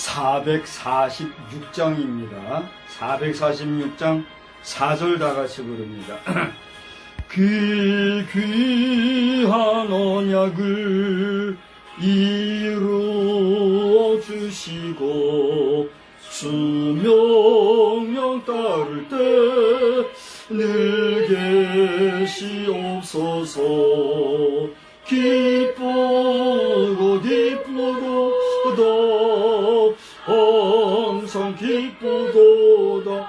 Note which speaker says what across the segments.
Speaker 1: (446장입니다) 446장 4절 다같이 부릅니다. 귀한 언약을 이루어주시고 수명령 따를 때 늘 계시옵소서. 기쁘도다 항상 기쁘도다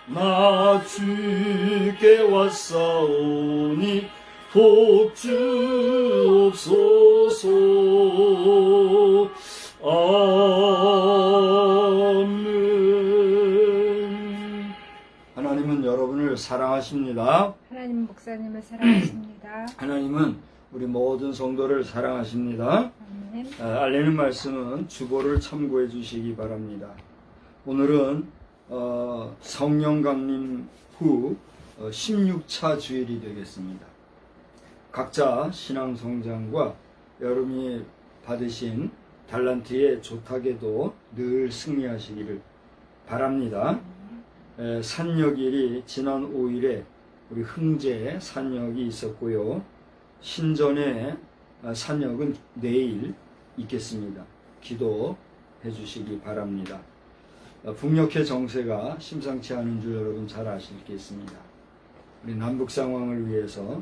Speaker 1: 나 주께 왔사오니 복 주옵소서. 아멘. 하나님은 여러분을 사랑하십니다.
Speaker 2: 하나님은 목사님을 사랑하십니다.
Speaker 1: 하나님은 우리 모든 성도를 사랑하십니다.
Speaker 2: 아멘.
Speaker 1: 알리는 말씀은 주보를 참고해 주시기 바랍니다. 오늘은 성령 강림 후 16차 주일이 되겠습니다. 각자 신앙 성장과 여러분이 받으신 달란트의 조탁에도 늘 승리하시기를 바랍니다. 산역일이 지난 5일에 우리 흥제 산역이 있었고요. 신전의 산역은 내일 있겠습니다. 기도해 주시기 바랍니다. 북녘의 정세가 심상치 않은 줄 여러분 잘 아시겠습니다. 우리 남북 상황을 위해서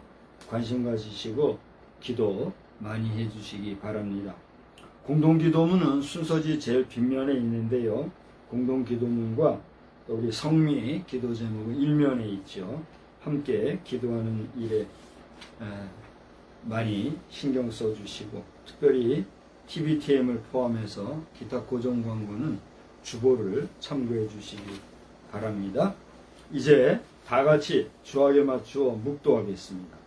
Speaker 1: 관심 가지시고 기도 많이 해 주시기 바랍니다. 공동기도문은 순서지 제일 뒷면에 있는데요. 공동기도문과 또 우리 성미 기도 제목은 일면에 있죠. 함께 기도하는 일에 많이 신경 써주시고, 특별히 TVTM을 포함해서 기타 고정 광고는 주보를 참고해 주시기 바랍니다. 이제 다 같이 주악에 맞추어 묵도하겠습니다.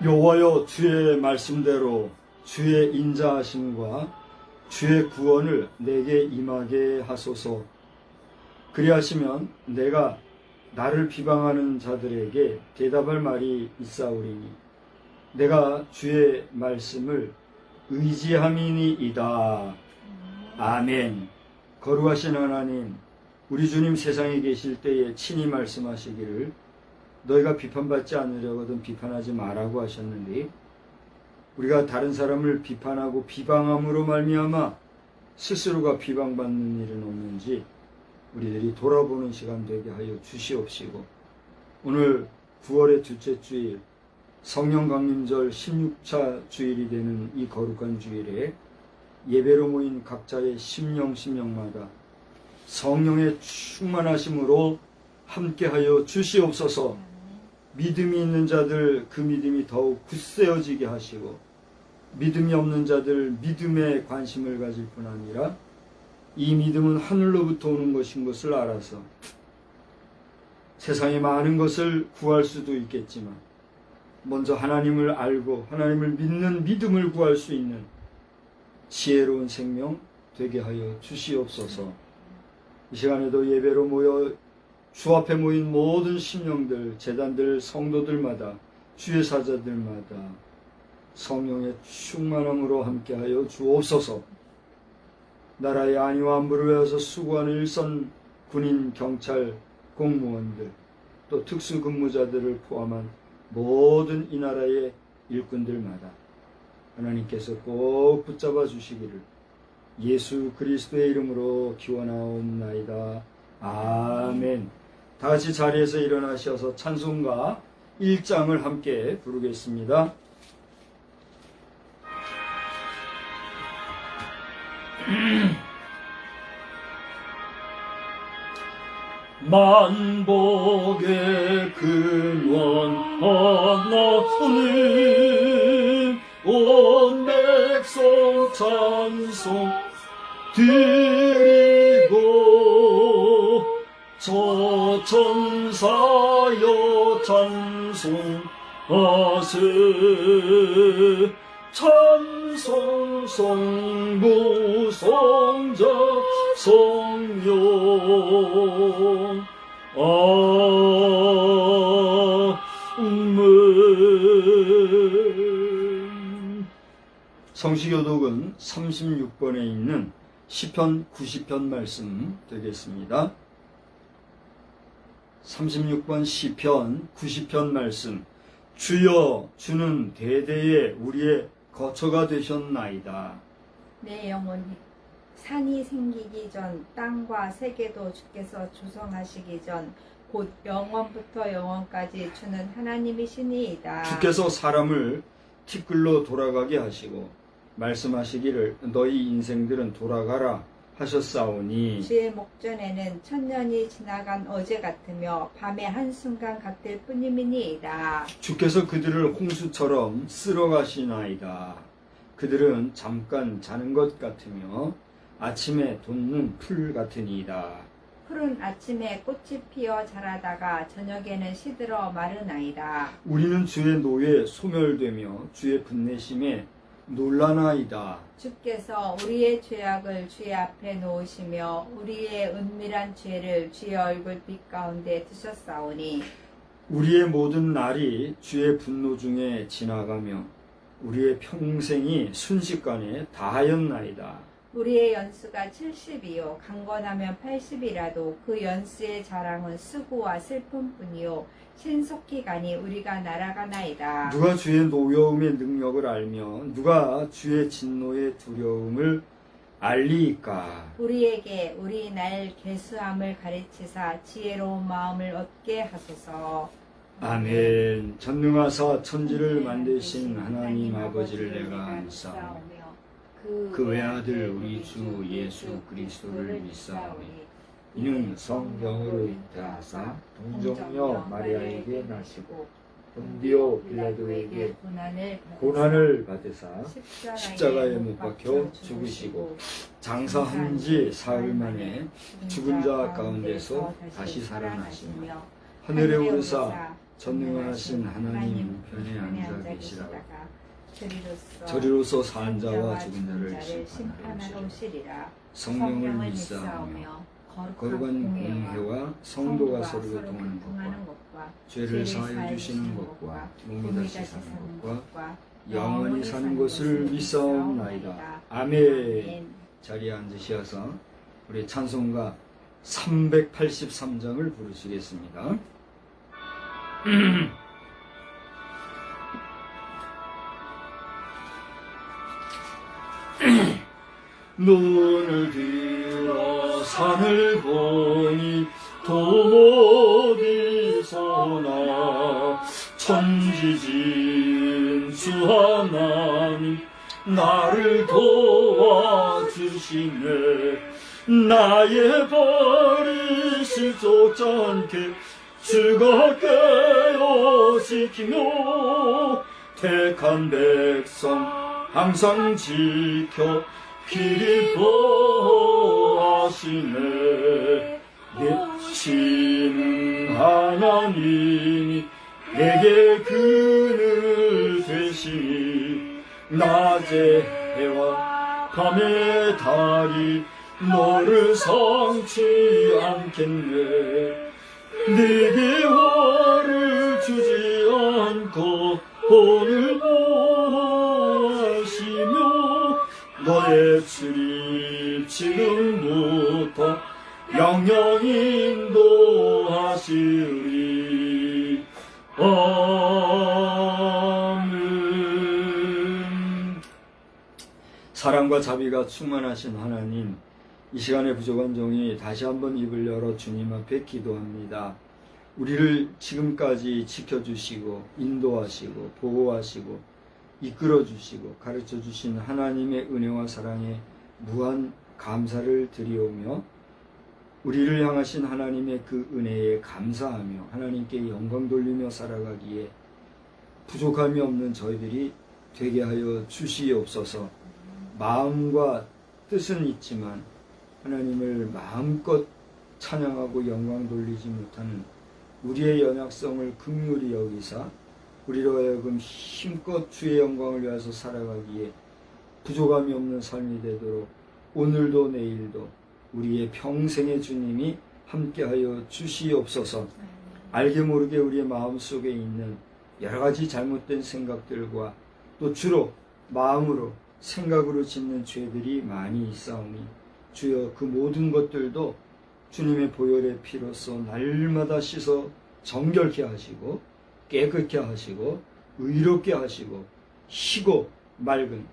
Speaker 1: 여호와여, 주의 말씀대로 주의 인자하심과 주의 구원을 내게 임하게 하소서. 그리하시면 내가 나를 비방하는 자들에게 대답할 말이 있사오리니 내가 주의 말씀을 의지함이니이다. 아멘. 거룩하신 하나님, 우리 주님 세상에 계실 때에 친히 말씀하시기를 너희가 비판받지 않으려거든 비판하지 말라고 하셨는데 우리가 다른 사람을 비판하고 비방함으로 말미암아 스스로가 비방받는 일은 없는지 우리들이 돌아보는 시간 되게 하여 주시옵시고 오늘 9월의 둘째 주일 성령 강림절 16차 주일이 되는 이 거룩한 주일에 예배로 모인 각자의 심령마다 성령의 충만하심으로 함께하여 주시옵소서. 믿음이 있는 자들 그 믿음이 더욱 굳세어지게 하시고 믿음이 없는 자들 믿음에 관심을 가질 뿐 아니라 이 믿음은 하늘로부터 오는 것인 것을 알아서 세상에 많은 것을 구할 수도 있겠지만 먼저 하나님을 알고 하나님을 믿는 믿음을 구할 수 있는 지혜로운 생명 되게 하여 주시옵소서. 이 시간에도 예배로 모여 주 앞에 모인 모든 심령들, 제단들, 성도들마다 주의 사자들마다 성령의 충만함으로 함께하여 주옵소서. 나라의 안위와 안부를 위해서 수고하는 일선 군인, 경찰, 공무원들 또 특수근무자들을 포함한 모든 이 나라의 일꾼들마다 하나님께서 꼭 붙잡아 주시기를 예수 그리스도의 이름으로 기원하옵나이다. 아멘. 다 같이 자리에서 일어나셔서 찬송가 1장을 함께 부르겠습니다. 만복의 근원 하나님 온 백성 찬송 드리고 저 천사여 찬송하세 찬송 성부 성자 성령 아멘. 성시교독은 36번에 있는 시편 90편 말씀 되겠습니다. 36번 시편 90편 말씀. 주여 주는 대대에 우리의 거처가 되셨나이다.
Speaker 2: 내 영혼이 산이 생기기 전 땅과 세계도 주께서 조성하시기 전 곧 영원부터 영원까지 주는 하나님이시니이다.
Speaker 1: 주께서 사람을 티끌로 돌아가게 하시고 말씀하시기를 너희 인생들은 돌아가라 하셨사오니
Speaker 2: 주의 목전에는 천년이 지나간 어제 같으며 밤의 한순간 같을 뿐임이니이다.
Speaker 1: 주께서 그들을 홍수처럼 쓸어가시나이다. 그들은 잠깐 자는 것 같으며 아침에 돋는 풀 같으니이다.
Speaker 2: 푸른 아침에 꽃이 피어 자라다가 저녁에는 시들어 마르나이다.
Speaker 1: 우리는 주의 노에 소멸되며 주의 분내심에 놀라나이다.
Speaker 2: 주께서 우리의 죄악을 주의 앞에 놓으시며 우리의 은밀한 죄를 주의 얼굴빛 가운데 두셨사오니
Speaker 1: 우리의 모든 날이 주의 분노 중에 지나가며 우리의 평생이 순식간에 다하였나이다.
Speaker 2: 우리의 연수가 70이요 강건하면 80이라도 그 연수의 자랑은 수고와 슬픔뿐이요 신속히 가니 우리가 날아가나이다.
Speaker 1: 누가 주의 노여움의 능력을 알며 누가 주의 진노의 두려움을 알리이까.
Speaker 2: 우리에게 우리 날 계수함을 가르치사 지혜로운 마음을 얻게 하소서.
Speaker 1: 아멘. 전능하사 천지를 만드신 하나님 아버지를 내가 믿사오며 그 외아들 우리 주 예수 그리스도를 믿사오니 이는 성령으로 잉태하사 동정녀 마리아에게 나시고 본디오 빌라도에게 고난을 받으사 십자가에 못 박혀 죽으시고 장사한 지 사흘 만에 죽은 자 가운데서 다시 살아나시며 하늘에 오르사 전능하신 하나님 편에 앉아 계시다가 저리로서 산 자와 죽은 자를 심판하러 오시리라. 성령을 믿사오며 거룩한 공회와 성도가 서로 교통하는 것과 죄를 사하여 주시는 것과 몸이 다시 사는 것과 영원히 사는 것을 믿사옵나이다. 아멘. 자리에 앉으셔서 우리 찬송가 383장을 부르시겠습니다. 눈을 들어 산을 보니 도모디서나 천지진 주 하나님 나를 도와주시네. 나의 벌이 실족지 않게 주가 깨어지키며 택한 백성 항상 지켜 기뻐하시네. 예치는 하나님이 내게 그늘 되시니 낮의 해와 밤의 달이 너를 성치 않겠네. 내게 화를 주지 않고 본을 보하시며 너의 출입 지금부터 영영 인도하시리. 아멘. 사랑과 자비가 충만하신 하나님, 이 시간에 부족한 종이 다시 한번 입을 열어 주님 앞에 기도합니다. 우리를 지금까지 지켜주시고 인도하시고 보호하시고 이끌어주시고 가르쳐주신 하나님의 은혜와 사랑에 무한 감사를 드리오며 우리를 향하신 하나님의 그 은혜에 감사하며 하나님께 영광 돌리며 살아가기에 부족함이 없는 저희들이 되게 하여 주시옵소서. 마음과 뜻은 있지만 하나님을 마음껏 찬양하고 영광 돌리지 못하는 우리의 연약성을 긍휼히 여기사 우리로 하여금 힘껏 주의 영광을 위해서 살아가기에 부족함이 없는 삶이 되도록 오늘도 내일도 우리의 평생의 주님이 함께하여 주시옵소서. 알게 모르게 우리의 마음속에 있는 여러 가지 잘못된 생각들과 또 주로 마음으로 생각으로 짓는 죄들이 많이 있사오니 주여 그 모든 것들도 주님의 보혈의 피로써 날마다 씻어 정결케 하시고 깨끗게 하시고 의롭게 하시고 희고 맑은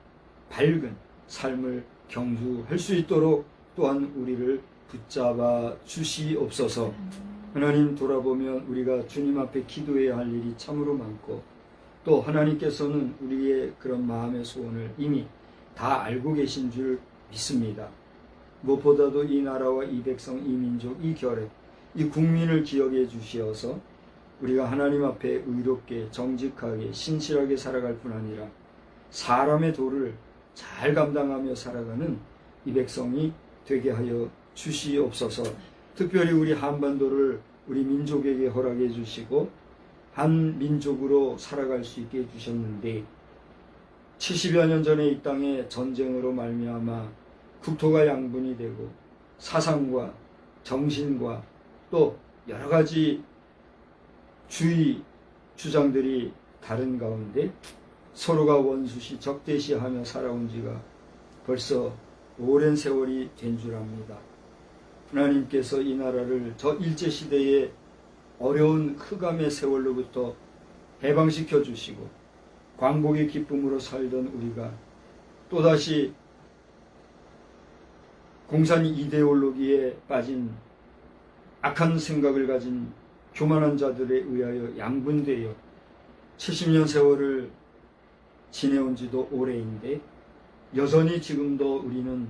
Speaker 1: 밝은 삶을 경주할 수 있도록 또한 우리를 붙잡아 주시옵소서. 하나님, 돌아보면 우리가 주님 앞에 기도해야 할 일이 참으로 많고 또 하나님께서는 우리의 그런 마음의 소원을 이미 다 알고 계신 줄 믿습니다. 무엇보다도 이 나라와 이 백성, 이 민족, 이 결의, 이 국민을 기억해 주시어서 우리가 하나님 앞에 의롭게 정직하게 신실하게 살아갈 뿐 아니라 사람의 도를 잘 감당하며 살아가는 이 백성이 되게 하여 주시옵소서. 특별히 우리 한반도를 우리 민족에게 허락해 주시고 한 민족으로 살아갈 수 있게 해주셨는데 70여 년 전에 이 땅에 전쟁으로 말미암아 국토가 양분이 되고 사상과 정신과 또 여러 가지 주의 주장들이 다른 가운데 서로가 원수시 적대시하며 살아온 지가 벌써 오랜 세월이 된 줄 압니다. 하나님께서 이 나라를 저 일제시대의 어려운 흑암의 세월로부터 해방시켜 주시고 광복의 기쁨으로 살던 우리가 또다시 공산 이데올로기에 빠진 악한 생각을 가진 교만한 자들에 의하여 양분되어 70년 세월을 지내온 지도 오래인데 여전히 지금도 우리는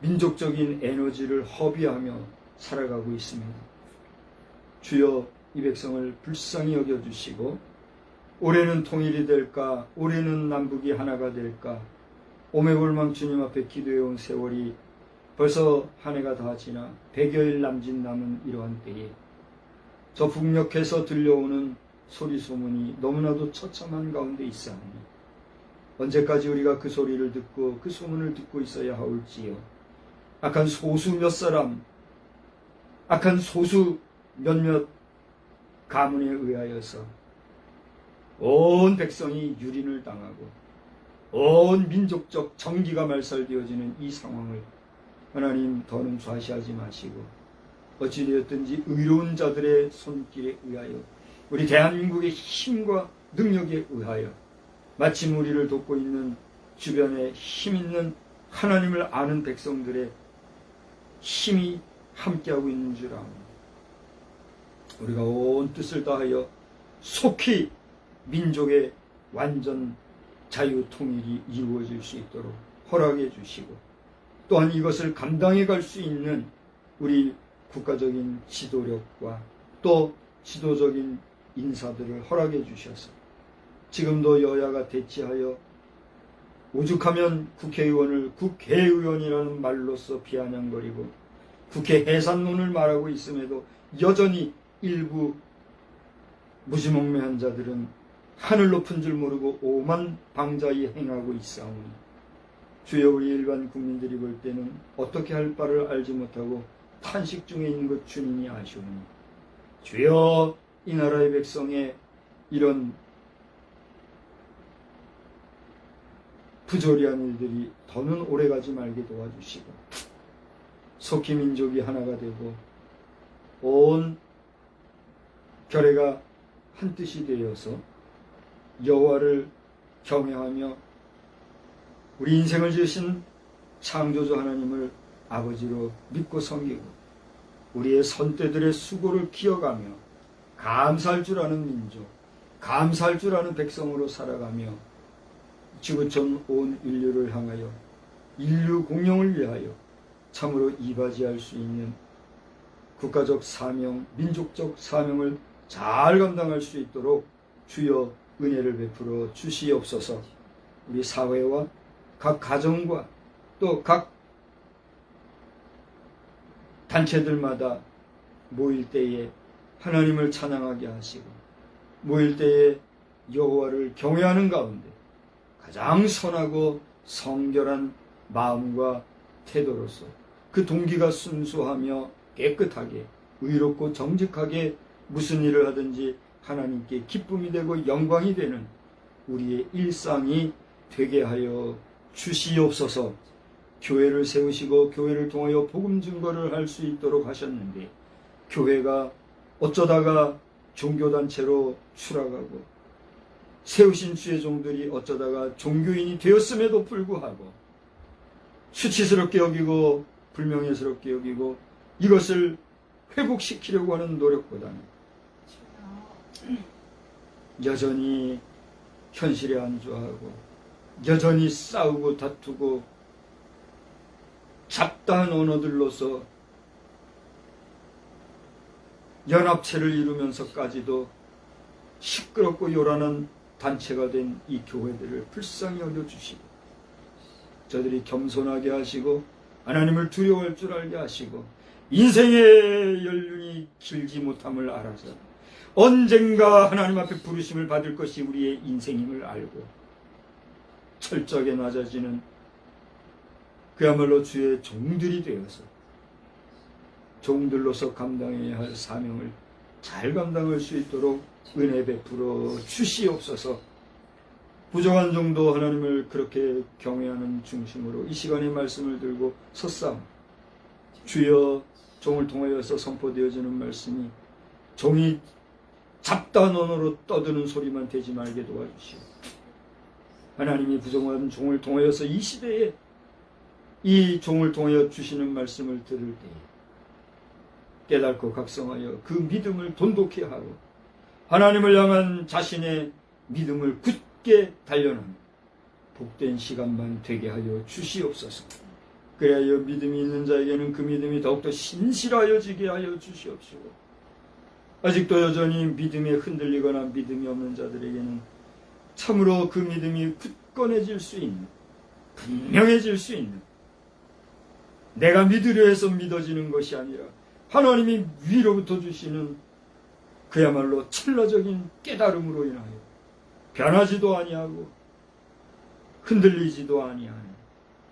Speaker 1: 민족적인 에너지를 허비하며 살아가고 있습니다. 주여 이 백성을 불쌍히 여겨주시고 올해는 통일이 될까, 올해는 남북이 하나가 될까, 오매골망 주님 앞에 기도해온 세월이 벌써 한 해가 다 지나 100여일 남짓 남은 이러한 때에 저 북녘에서 들려오는 소리 소문이 너무나도 처참한 가운데 있사오니 언제까지 우리가 그 소리를 듣고 그 소문을 듣고 있어야 하올지요. 악한 소수 몇 사람, 악한 소수 몇몇 가문에 의하여서 온 백성이 유린을 당하고 온 민족적 정기가 말살되어지는 이 상황을 하나님 더는 좌시하지 마시고 어찌되었든지 의로운 자들의 손길에 의하여 우리 대한민국의 힘과 능력에 의하여 마침 우리를 돕고 있는 주변에 힘있는 하나님을 아는 백성들의 힘이 함께하고 있는 줄 압니다. 우리가 온 뜻을 다하여 속히 민족의 완전 자유 통일이 이루어질 수 있도록 허락해 주시고 또한 이것을 감당해 갈 수 있는 우리 국가적인 지도력과 또 지도적인 인사들을 허락해 주셔서 지금도 여야가 대치하여 오죽하면 국회의원을 국회의원이라는 말로써 비아냥거리고 국회 해산론을 말하고 있음에도 여전히 일부 무지몽매한 자들은 하늘 높은 줄 모르고 오만 방자히 행하고 있사오니 주여 우리 일반 국민들이 볼 때는 어떻게 할 바를 알지 못하고 탄식 중에 있는 것 주님이 아시오니 주여 이 나라의 백성의 이런 부조리한 일들이 더는 오래가지 말게 도와주시고 속히 민족이 하나가 되고 온 결의가 한뜻이 되어서 여호와를 경외하며 우리 인생을 지으신 창조주 하나님을 아버지로 믿고 섬기고 우리의 선대들의 수고를 기억하며 감사할 줄 아는 민족, 감사할 줄 아는 백성으로 살아가며 지구촌 온 인류를 향하여 인류 공영을 위하여 참으로 이바지할 수 있는 국가적 사명, 민족적 사명을 잘 감당할 수 있도록 주여 은혜를 베풀어 주시옵소서. 우리 사회와 각 가정과 또 각 단체들마다 모일 때에 하나님을 찬양하게 하시고 모일 때에 여호와를 경외하는 가운데 가장 선하고 성결한 마음과 태도로서 그 동기가 순수하며 깨끗하게 의롭고 정직하게 무슨 일을 하든지 하나님께 기쁨이 되고 영광이 되는 우리의 일상이 되게 하여 주시옵소서. 교회를 세우시고 교회를 통하여 복음 증거를 할 수 있도록 하셨는데 교회가 어쩌다가 종교단체로 추락하고 세우신 주의 종들이 어쩌다가 종교인이 되었음에도 불구하고 수치스럽게 여기고 불명예스럽게 여기고 이것을 회복시키려고 하는 노력보다는 여전히 현실에 안주하고 여전히 싸우고 다투고 잡다한 언어들로서 연합체를 이루면서까지도 시끄럽고 요란한 단체가 된 이 교회들을 불쌍히 여겨주시고 저들이 겸손하게 하시고 하나님을 두려워할 줄 알게 하시고 인생의 연륜이 길지 못함을 알아서 언젠가 하나님 앞에 부르심을 받을 것이 우리의 인생임을 알고 철저하게 낮아지는 그야말로 주의 종들이 되어서 종들로서 감당해야 할 사명을 잘 감당할 수 있도록 은혜 베풀어 주시옵소서. 부족한 정도 하나님을 그렇게 경외하는 중심으로 이 시간에 말씀을 들고 섰사옵니다. 주여 종을 통하여서 선포되어지는 말씀이 종이 잡다한 언어로 떠드는 소리만 되지 말게 도와주시오. 하나님이 부족한 종을 통하여서 이 시대에 이 종을 통하여 주시는 말씀을 들을 때에 깨닫고 각성하여 그 믿음을 돈독히 하고 하나님을 향한 자신의 믿음을 굳게 단련하는 복된 시간만 되게 하여 주시옵소서. 그래야 믿음이 있는 자에게는 그 믿음이 더욱더 신실하여지게 하여 주시옵시고 아직도 여전히 믿음에 흔들리거나 믿음이 없는 자들에게는 참으로 그 믿음이 굳건해질 수 있는 분명해질 수 있는 내가 믿으려 해서 믿어지는 것이 아니라 하나님이 위로부터 주시는 그야말로 찰나적인 깨달음으로 인하여 변하지도 아니하고 흔들리지도 아니하는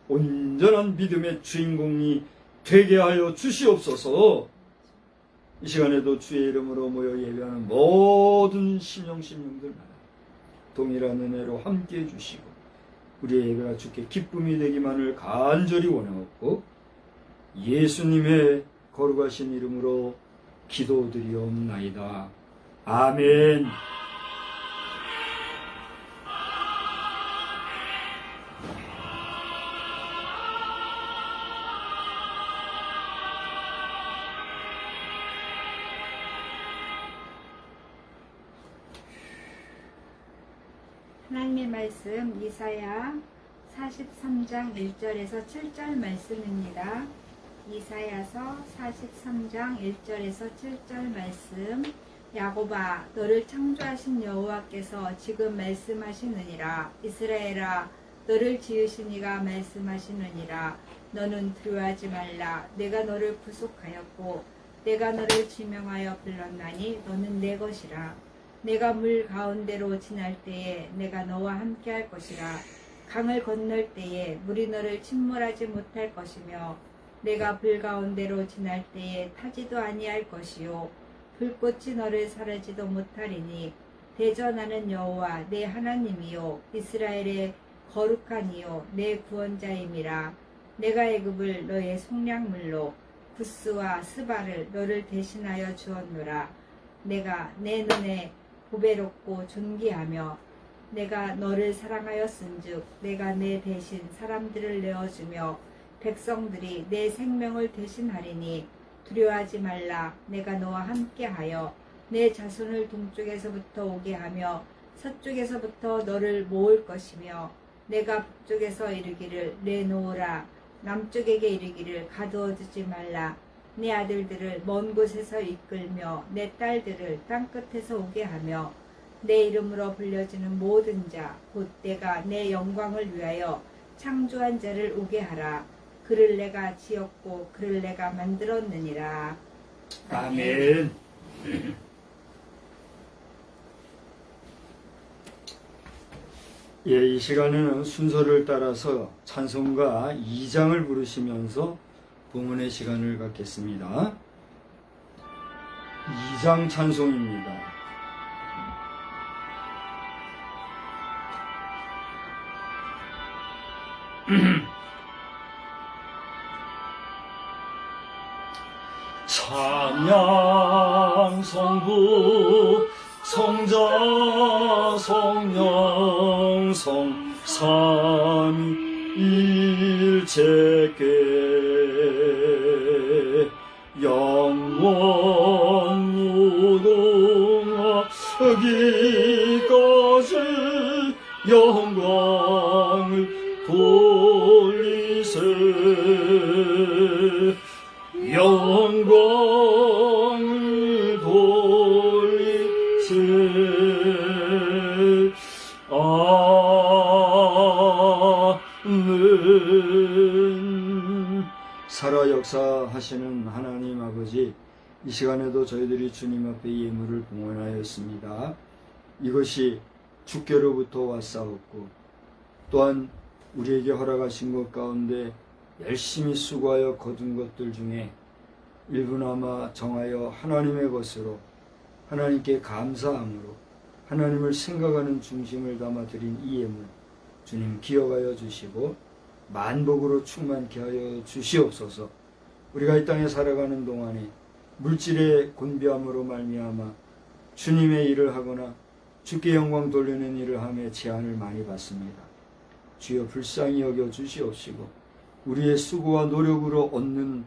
Speaker 1: 온전한 믿음의 주인공이 되게 하여 주시옵소서. 이 시간에도 주의 이름으로 모여 예배하는 모든 심령들 동일한 은혜로 함께해 주시고 우리의 예배가 주께 기쁨이 되기만을 간절히 원하옵고 예수님의 거룩하신 이름으로 기도드리옵나이다. 아멘.
Speaker 2: 하나님의 말씀 이사야 43장 1절에서 7절 말씀입니다. 이사야서 43장 1절에서 7절 말씀. 야곱아, 너를 창조하신 여호와께서 지금 말씀하시느니라. 이스라엘아, 너를 지으신 이가 말씀하시느니라. 너는 두려워하지 말라. 내가 너를 구속하였고 내가 너를 지명하여 불렀나니 너는 내 것이라. 내가 물 가운데로 지날 때에 내가 너와 함께 할 것이라. 강을 건널 때에 물이 너를 침몰하지 못할 것이며 내가 불 가운데로 지날 때에 타지도 아니할 것이요 불꽃이 너를 사르지도 못하리니 대저 나는 여호와 내 하나님이요 이스라엘의 거룩한 이요 내 구원자임이라. 내가 애굽을 너의 속량물로 구스와 스바를 너를 대신하여 주었노라. 내가 내 눈에 보배롭고 존귀하며 내가 너를 사랑하였은즉 내가 내 대신 사람들을 내어주며 백성들이 내 생명을 대신하리니 두려워하지 말라. 내가 너와 함께하여 내 자손을 동쪽에서부터 오게 하며 서쪽에서부터 너를 모을 것이며 내가 북쪽에서 이르기를 내놓으라. 남쪽에게 이르기를 가두어두지 말라. 내 아들들을 먼 곳에서 이끌며 내 딸들을 땅끝에서 오게 하며 내 이름으로 불려지는 모든 자 곧 내가 내 영광을 위하여 창조한 자를 오게 하라. 그를 내가 지었고 그를 내가 만들었느니라.
Speaker 1: 아멘. 예, 이 시간에는 순서를 따라서 찬송가 2장을 부르시면서 봉헌의 시간을 갖겠습니다. 2장 찬송입니다. 찬양 성부 성자 성령 성삼일체께 영원 무동하기까지 영광을 돌리세. 영광을 돌리세. 아멘. 살아 역사하시는 하나님 아버지, 이 시간에도 저희들이 주님 앞에 예물을 봉헌하였습니다. 이것이 주께로부터 왔사옵고 또한 우리에게 허락하신 것 가운데 열심히 수고하여 거둔 것들 중에 일부나마 정하여 하나님의 것으로 하나님께 감사함으로 하나님을 생각하는 중심을 담아 드린 이 예물 주님 기억하여 주시고 만복으로 충만케 하여 주시옵소서. 우리가 이 땅에 살아가는 동안에 물질의 곤비함으로 말미암아 주님의 일을 하거나 주께 영광 돌리는 일을 하며 제한을 많이 받습니다. 주여 불쌍히 여겨 주시옵시고 우리의 수고와 노력으로 얻는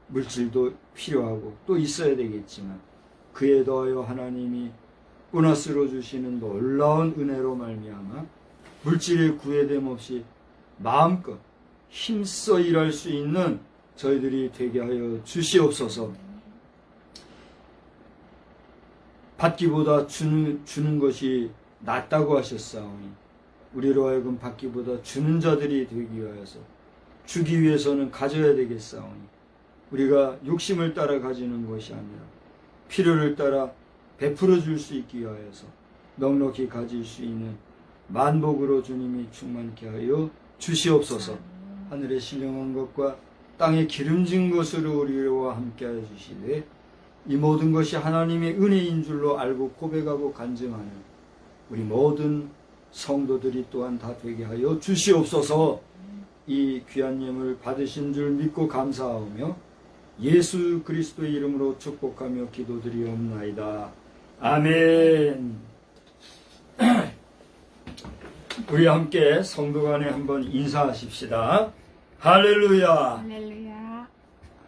Speaker 1: 물질도 필요하고 또 있어야 되겠지만 그에 더하여 하나님이 보너스로 주시는 놀라운 은혜로 말미암아 물질의 구애됨 없이 마음껏 힘써 일할 수 있는 저희들이 되게 하여 주시옵소서. 받기보다 주는 것이 낫다고 하셨사오니 우리로 하여금 받기보다 주는 자들이 되기 위하여서 주기 위해서는 가져야 되겠사오니 우리가 욕심을 따라 가지는 것이 아니라 필요를 따라 베풀어 줄 수 있기 위하여서 넉넉히 가질 수 있는 만복으로 주님이 충만케 하여 주시옵소서. 하늘의 신령한 것과 땅에 기름진 것으로 우리와 함께하여 주시되 이 모든 것이 하나님의 은혜인 줄로 알고 고백하고 간증하는 우리 모든 성도들이 또한 다 되게 하여 주시옵소서. 이 귀한 예물 받으신 줄 믿고 감사하오며 예수 그리스도의 이름으로 축복하며 기도드리옵나이다. 아멘. 우리 함께 성도 간에 한번 인사하십시다. 할렐루야.
Speaker 2: 할렐루야.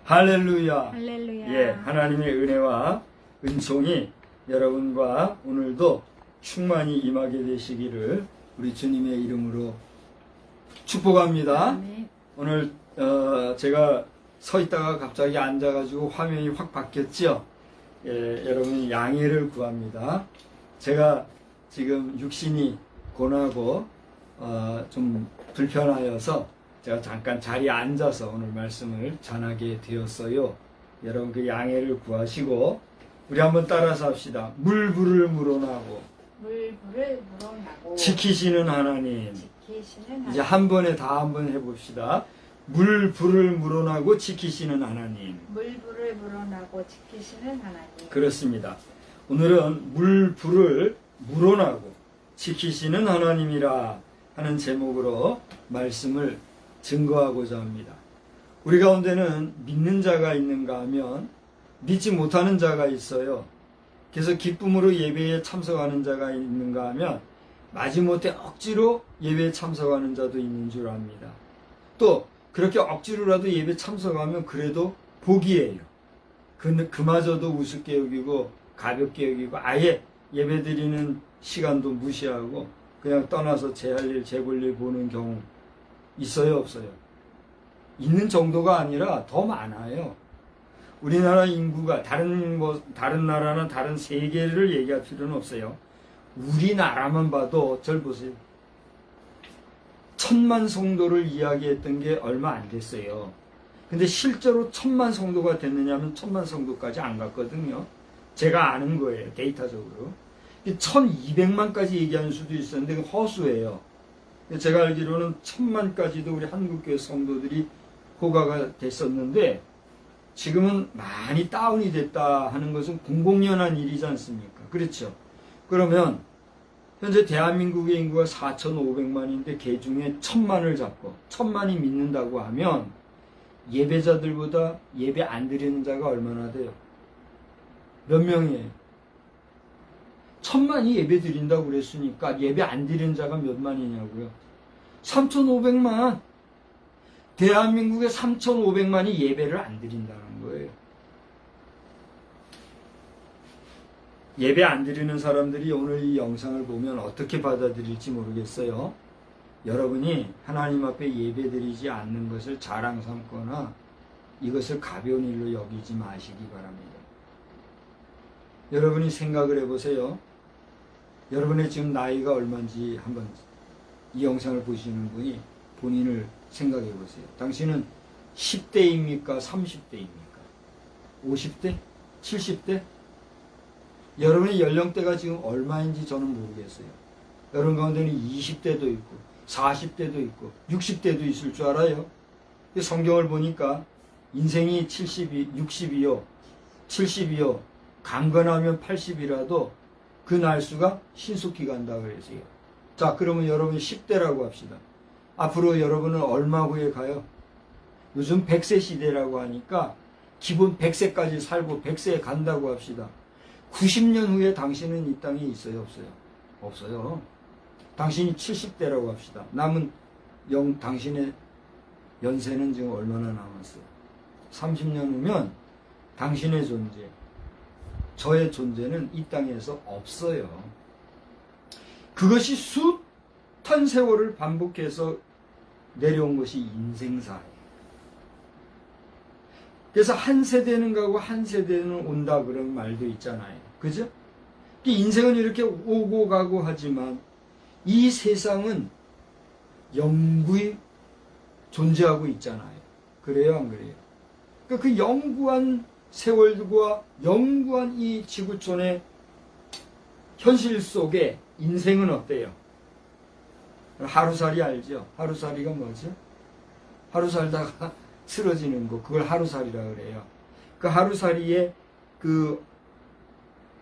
Speaker 1: 할렐루야.
Speaker 2: 할렐루야.
Speaker 1: 예, 하나님의 은혜와 은총이 여러분과 오늘도 충만히 임하게 되시기를 우리 주님의 이름으로 축복합니다.
Speaker 2: 아멘.
Speaker 1: 오늘 제가 서 있다가 갑자기 앉아가지고 화면이 확 바뀌었죠. 예, 여러분 양해를 구합니다. 제가 지금 육신이 고나고 좀 불편하여서 제가 잠깐 자리에 앉아서 오늘 말씀을 전하게 되었어요. 여러분 그 양해를 구하시고 우리 한번 따라서 합시다. 물불을 물어나고
Speaker 2: 물불을 물어나고
Speaker 1: 지키시는 하나님.
Speaker 2: 지키시는 하나님.
Speaker 1: 이제 한 번에 다 한번 해봅시다. 물불을 물어나고 지키시는 하나님.
Speaker 2: 물불을 물어나고 지키시는 하나님.
Speaker 1: 그렇습니다. 오늘은 물불을 물어나고 지키시는 하나님이라 하는 제목으로 말씀을 증거하고자 합니다. 우리 가운데는 믿는 자가 있는가 하면 믿지 못하는 자가 있어요. 그래서 기쁨으로 예배에 참석하는 자가 있는가 하면 마지못해 억지로 예배에 참석하는 자도 있는 줄 압니다. 또 그렇게 억지로라도 예배 참석하면 그래도 복이에요. 그마저도 우습게 여기고 가볍게 여기고 아예 예배 드리는 시간도 무시하고 그냥 떠나서 제 할 일, 제 볼 일 보는 경우 있어요, 없어요? 있는 정도가 아니라 더 많아요. 우리나라 인구가 다른 나라나 다른 세계를 얘기할 필요는 없어요. 우리나라만 봐도 절 보세요. 1000만 성도를 이야기했던 게 얼마 안 됐어요. 근데 실제로 1000만 성도가 됐느냐면 1000만 성도까지 안 갔거든요. 제가 아는 거예요, 데이터적으로. 1200만까지 얘기하는 수도 있었는데 그건 허수예요. 제가 알기로는 1000만까지도 우리 한국교회 성도들이 호가가 됐었는데 지금은 많이 다운이 됐다 하는 것은 공공연한 일이지 않습니까? 그렇죠? 그러면 현재 대한민국의 인구가 4,500만인데 그 중에 1000만을 잡고 1000만이 믿는다고 하면 예배자들보다 예배 안 드리는 자가 얼마나 돼요? 몇 명이에요? 1000만이 예배 드린다고 그랬으니까 예배 안 드리는 자가 몇 만이냐고요? 3,500만. 대한민국의 3,500만이 예배를 안 드린다는 거예요. 예배 안 드리는 사람들이 오늘 이 영상을 보면 어떻게 받아들일지 모르겠어요. 여러분이 하나님 앞에 예배 드리지 않는 것을 자랑 삼거나 이것을 가벼운 일로 여기지 마시기 바랍니다. 여러분이 생각을 해보세요. 여러분의 지금 나이가 얼마인지 한번 이 영상을 보시는 분이 본인을 생각해 보세요. 당신은 10대입니까? 30대입니까? 50대? 70대? 여러분의 연령대가 지금 얼마인지 저는 모르겠어요. 여러분 가운데는 20대도 있고 40대도 있고 60대도 있을 줄 알아요. 성경을 보니까 인생이 60이요 70이요 강건하면 80이라도 그 날수가 신속히 간다 그랬어요. 자, 그러면 여러분이 10대라고 합시다. 앞으로 여러분은 얼마 후에 가요? 요즘 100세 시대라고 하니까 기본 100세까지 살고 100세에 간다고 합시다. 90년 후에 당신은 이 땅에 있어요, 없어요? 없어요. 당신이 70대라고 합시다. 남은 당신의 연세는 지금 얼마나 남았어요? 30년 후면 당신의 존재, 저의 존재는 이 땅에서 없어요. 그것이 숱한 세월을 반복해서 내려온 것이 인생사예요. 그래서 한 세대는 가고 한 세대는 온다 그런 말도 있잖아요. 그죠? 인생은 이렇게 오고 가고 하지만 이 세상은 영구히 존재하고 있잖아요. 그래요, 안 그래요? 그러니까 그 영구한 세월과 영구한 이 지구촌의 현실 속에 인생은 어때요? 하루살이 알죠? 하루살이가 뭐죠? 하루 살다가 쓰러지는 거, 그걸 하루살이라 그래요. 그 하루살이의 그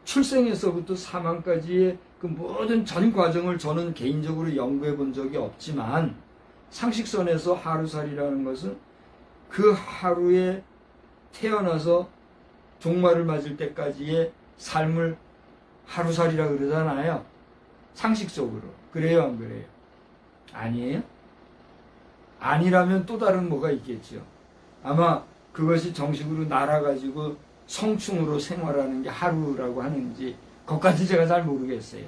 Speaker 1: 출생에서부터 사망까지의 그 모든 전 과정을 저는 개인적으로 연구해 본 적이 없지만, 상식선에서 하루살이라는 것은 그 하루에 태어나서 종말을 맞을 때까지의 삶을 하루살이라 그러잖아요. 상식적으로. 그래요, 안 그래요? 아니에요? 아니라면 또 다른 뭐가 있겠죠. 아마 그것이 정식으로 날아가지고 성충으로 생활하는 게 하루라고 하는지, 그것까지 제가 잘 모르겠어요.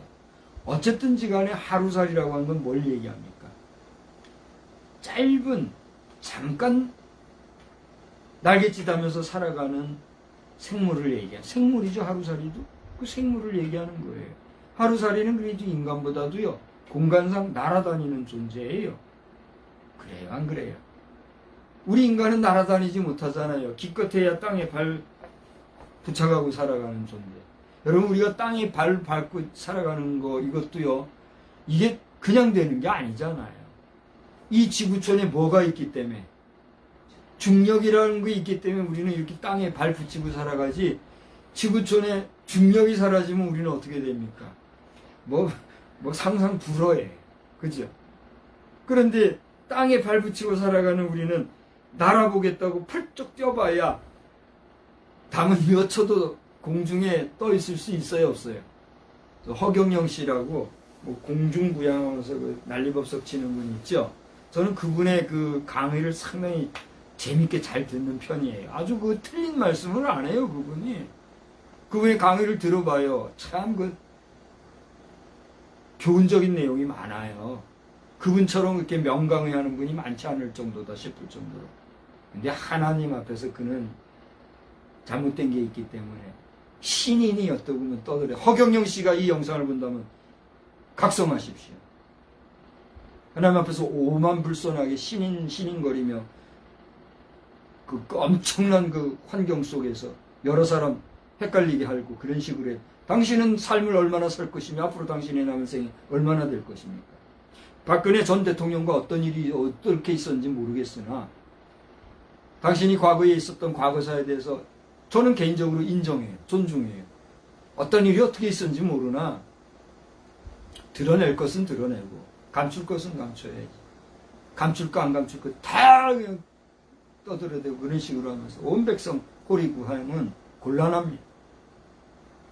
Speaker 1: 어쨌든지 간에 하루살이라고 하는 건 뭘 얘기합니까? 짧은, 잠깐 날갯짓하면서 살아가는 생물을 얘기해요. 생물이죠, 하루살이도. 그 생물을 얘기하는 거예요. 하루살이는 그래도 인간보다도요, 공간상 날아다니는 존재예요. 그래요, 안 그래요? 우리 인간은 날아다니지 못하잖아요. 기껏해야 땅에 발 붙여가고 살아가는 존재. 여러분, 우리가 땅에 발 밟고 살아가는 거, 이것도요, 이게 그냥 되는 게 아니잖아요. 이 지구촌에 뭐가 있기 때문에, 중력이라는 게 있기 때문에 우리는 이렇게 땅에 발 붙이고 살아가지, 지구촌에 중력이 사라지면 우리는 어떻게 됩니까? 뭐 상상 불허해. 그죠? 그런데 땅에 발 붙이고 살아가는 우리는 날아보겠다고 펄쩍 뛰어봐야 담은 몇 초도 공중에 떠 있을 수 있어요, 없어요? 허경영 씨라고 뭐 공중부양하면서 그 난리법석 치는 분 있죠? 저는 그분의 그 강의를 상당히 재밌게 잘 듣는 편이에요. 아주 그 틀린 말씀을 안 해요, 그분이. 그분의 강의를 들어봐요. 참 그 교훈적인 내용이 많아요. 그분처럼 그렇게 명강의 하는 분이 많지 않을 정도다 싶을 정도로. 근데 하나님 앞에서 그는 잘못된 게 있기 때문에 신인이 어떻게 보면 떠들어요. 허경영 씨가 이 영상을 본다면 각성하십시오. 하나님 앞에서 오만불손하게 신인거리며 그 엄청난 그 환경 속에서 여러 사람 헷갈리게 하고 그런 식으로 해. 당신은 삶을 얼마나 살 것이며 앞으로 당신의 남은 생이 얼마나 될 것입니까? 박근혜 전 대통령과 어떤 일이 어떻게 있었는지 모르겠으나 당신이 과거에 있었던 과거사에 대해서 저는 개인적으로 인정해요. 존중해요. 어떤 일이 어떻게 있었는지 모르나 드러낼 것은 드러내고 감출 것은 감춰야지. 감출 거 안 감출 거 다 그냥 떠들어대고 그런 식으로 하면서 온 백성 호리구하면 곤란합니다.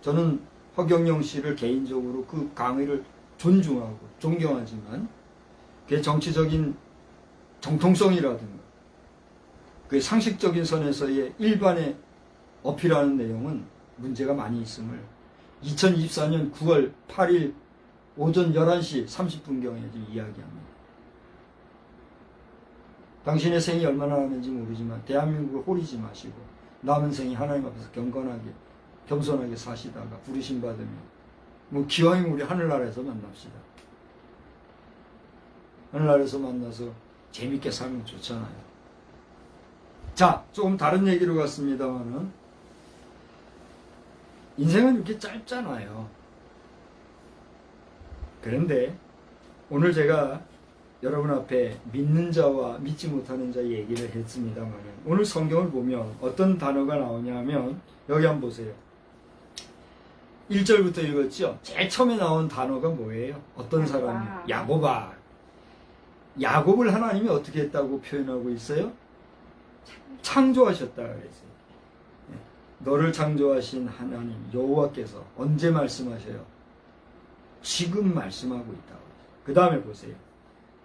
Speaker 1: 저는 허경영 씨를 개인적으로 그 강의를 존중하고 존경하지만 그의 정치적인 정통성이라든가 그의 상식적인 선에서의 일반의 어필하는 내용은 문제가 많이 있음을 2024년 9월 8일 오전 11시 30분경에 지금 이야기합니다. 당신의 생이 얼마나 남는지 모르지만 대한민국을 호리지 마시고 남은 생이 하나님 앞에서 경건하게 겸손하게 사시다가 부르심 받으면 뭐 기왕이면 우리 하늘나라에서 만납시다. 하늘나라에서 만나서 재밌게 살면 좋잖아요. 자, 조금 다른 얘기로 갔습니다만은 인생은 이렇게 짧잖아요. 그런데 오늘 제가 여러분 앞에 믿는 자와 믿지 못하는 자의 얘기를 했습니다만 오늘 성경을 보면 어떤 단어가 나오냐면 여기 한번 보세요. 1절부터 읽었죠? 제일 처음에 나온 단어가 뭐예요? 어떤 사람이요? 야곱아. 야곱을 하나님이 어떻게 했다고 표현하고 있어요? 창조하셨다 그랬어요. 너를 창조하신 하나님 여호와께서 언제 말씀하셔요? 지금 말씀하고 있다고. 그 다음에 보세요.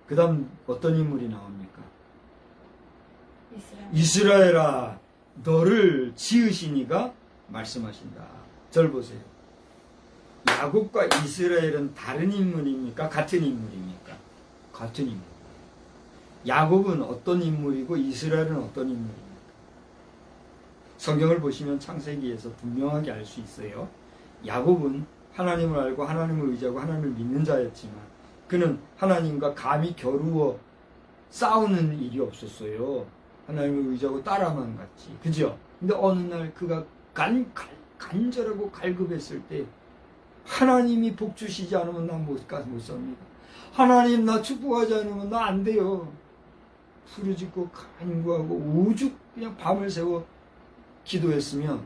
Speaker 1: 그 다음 어떤 인물이 나옵니까? 이스라엘아 너를 지으시니가 말씀하신다. 절 보세요. 야곱과 이스라엘은 다른 인물입니까? 같은 인물입니까? 같은 인물. 야곱은 어떤 인물이고 이스라엘은 어떤 인물입니까? 성경을 보시면 창세기에서 분명하게 알 수 있어요. 야곱은 하나님을 알고 하나님을 의지하고 하나님을 믿는 자였지만 그는 하나님과 감히 겨루어 싸우는 일이 없었어요. 하나님을 의지하고 따라만 갔지. 그죠? 근데 어느 날 그가 간절하고 갈급했을 때 하나님이 복 주시지 않으면 나 못 삽니다. 하나님 나 축복하지 않으면 나 안 돼요. 부르짖고 간구하고 오죽 그냥 밤을 새워 기도했으면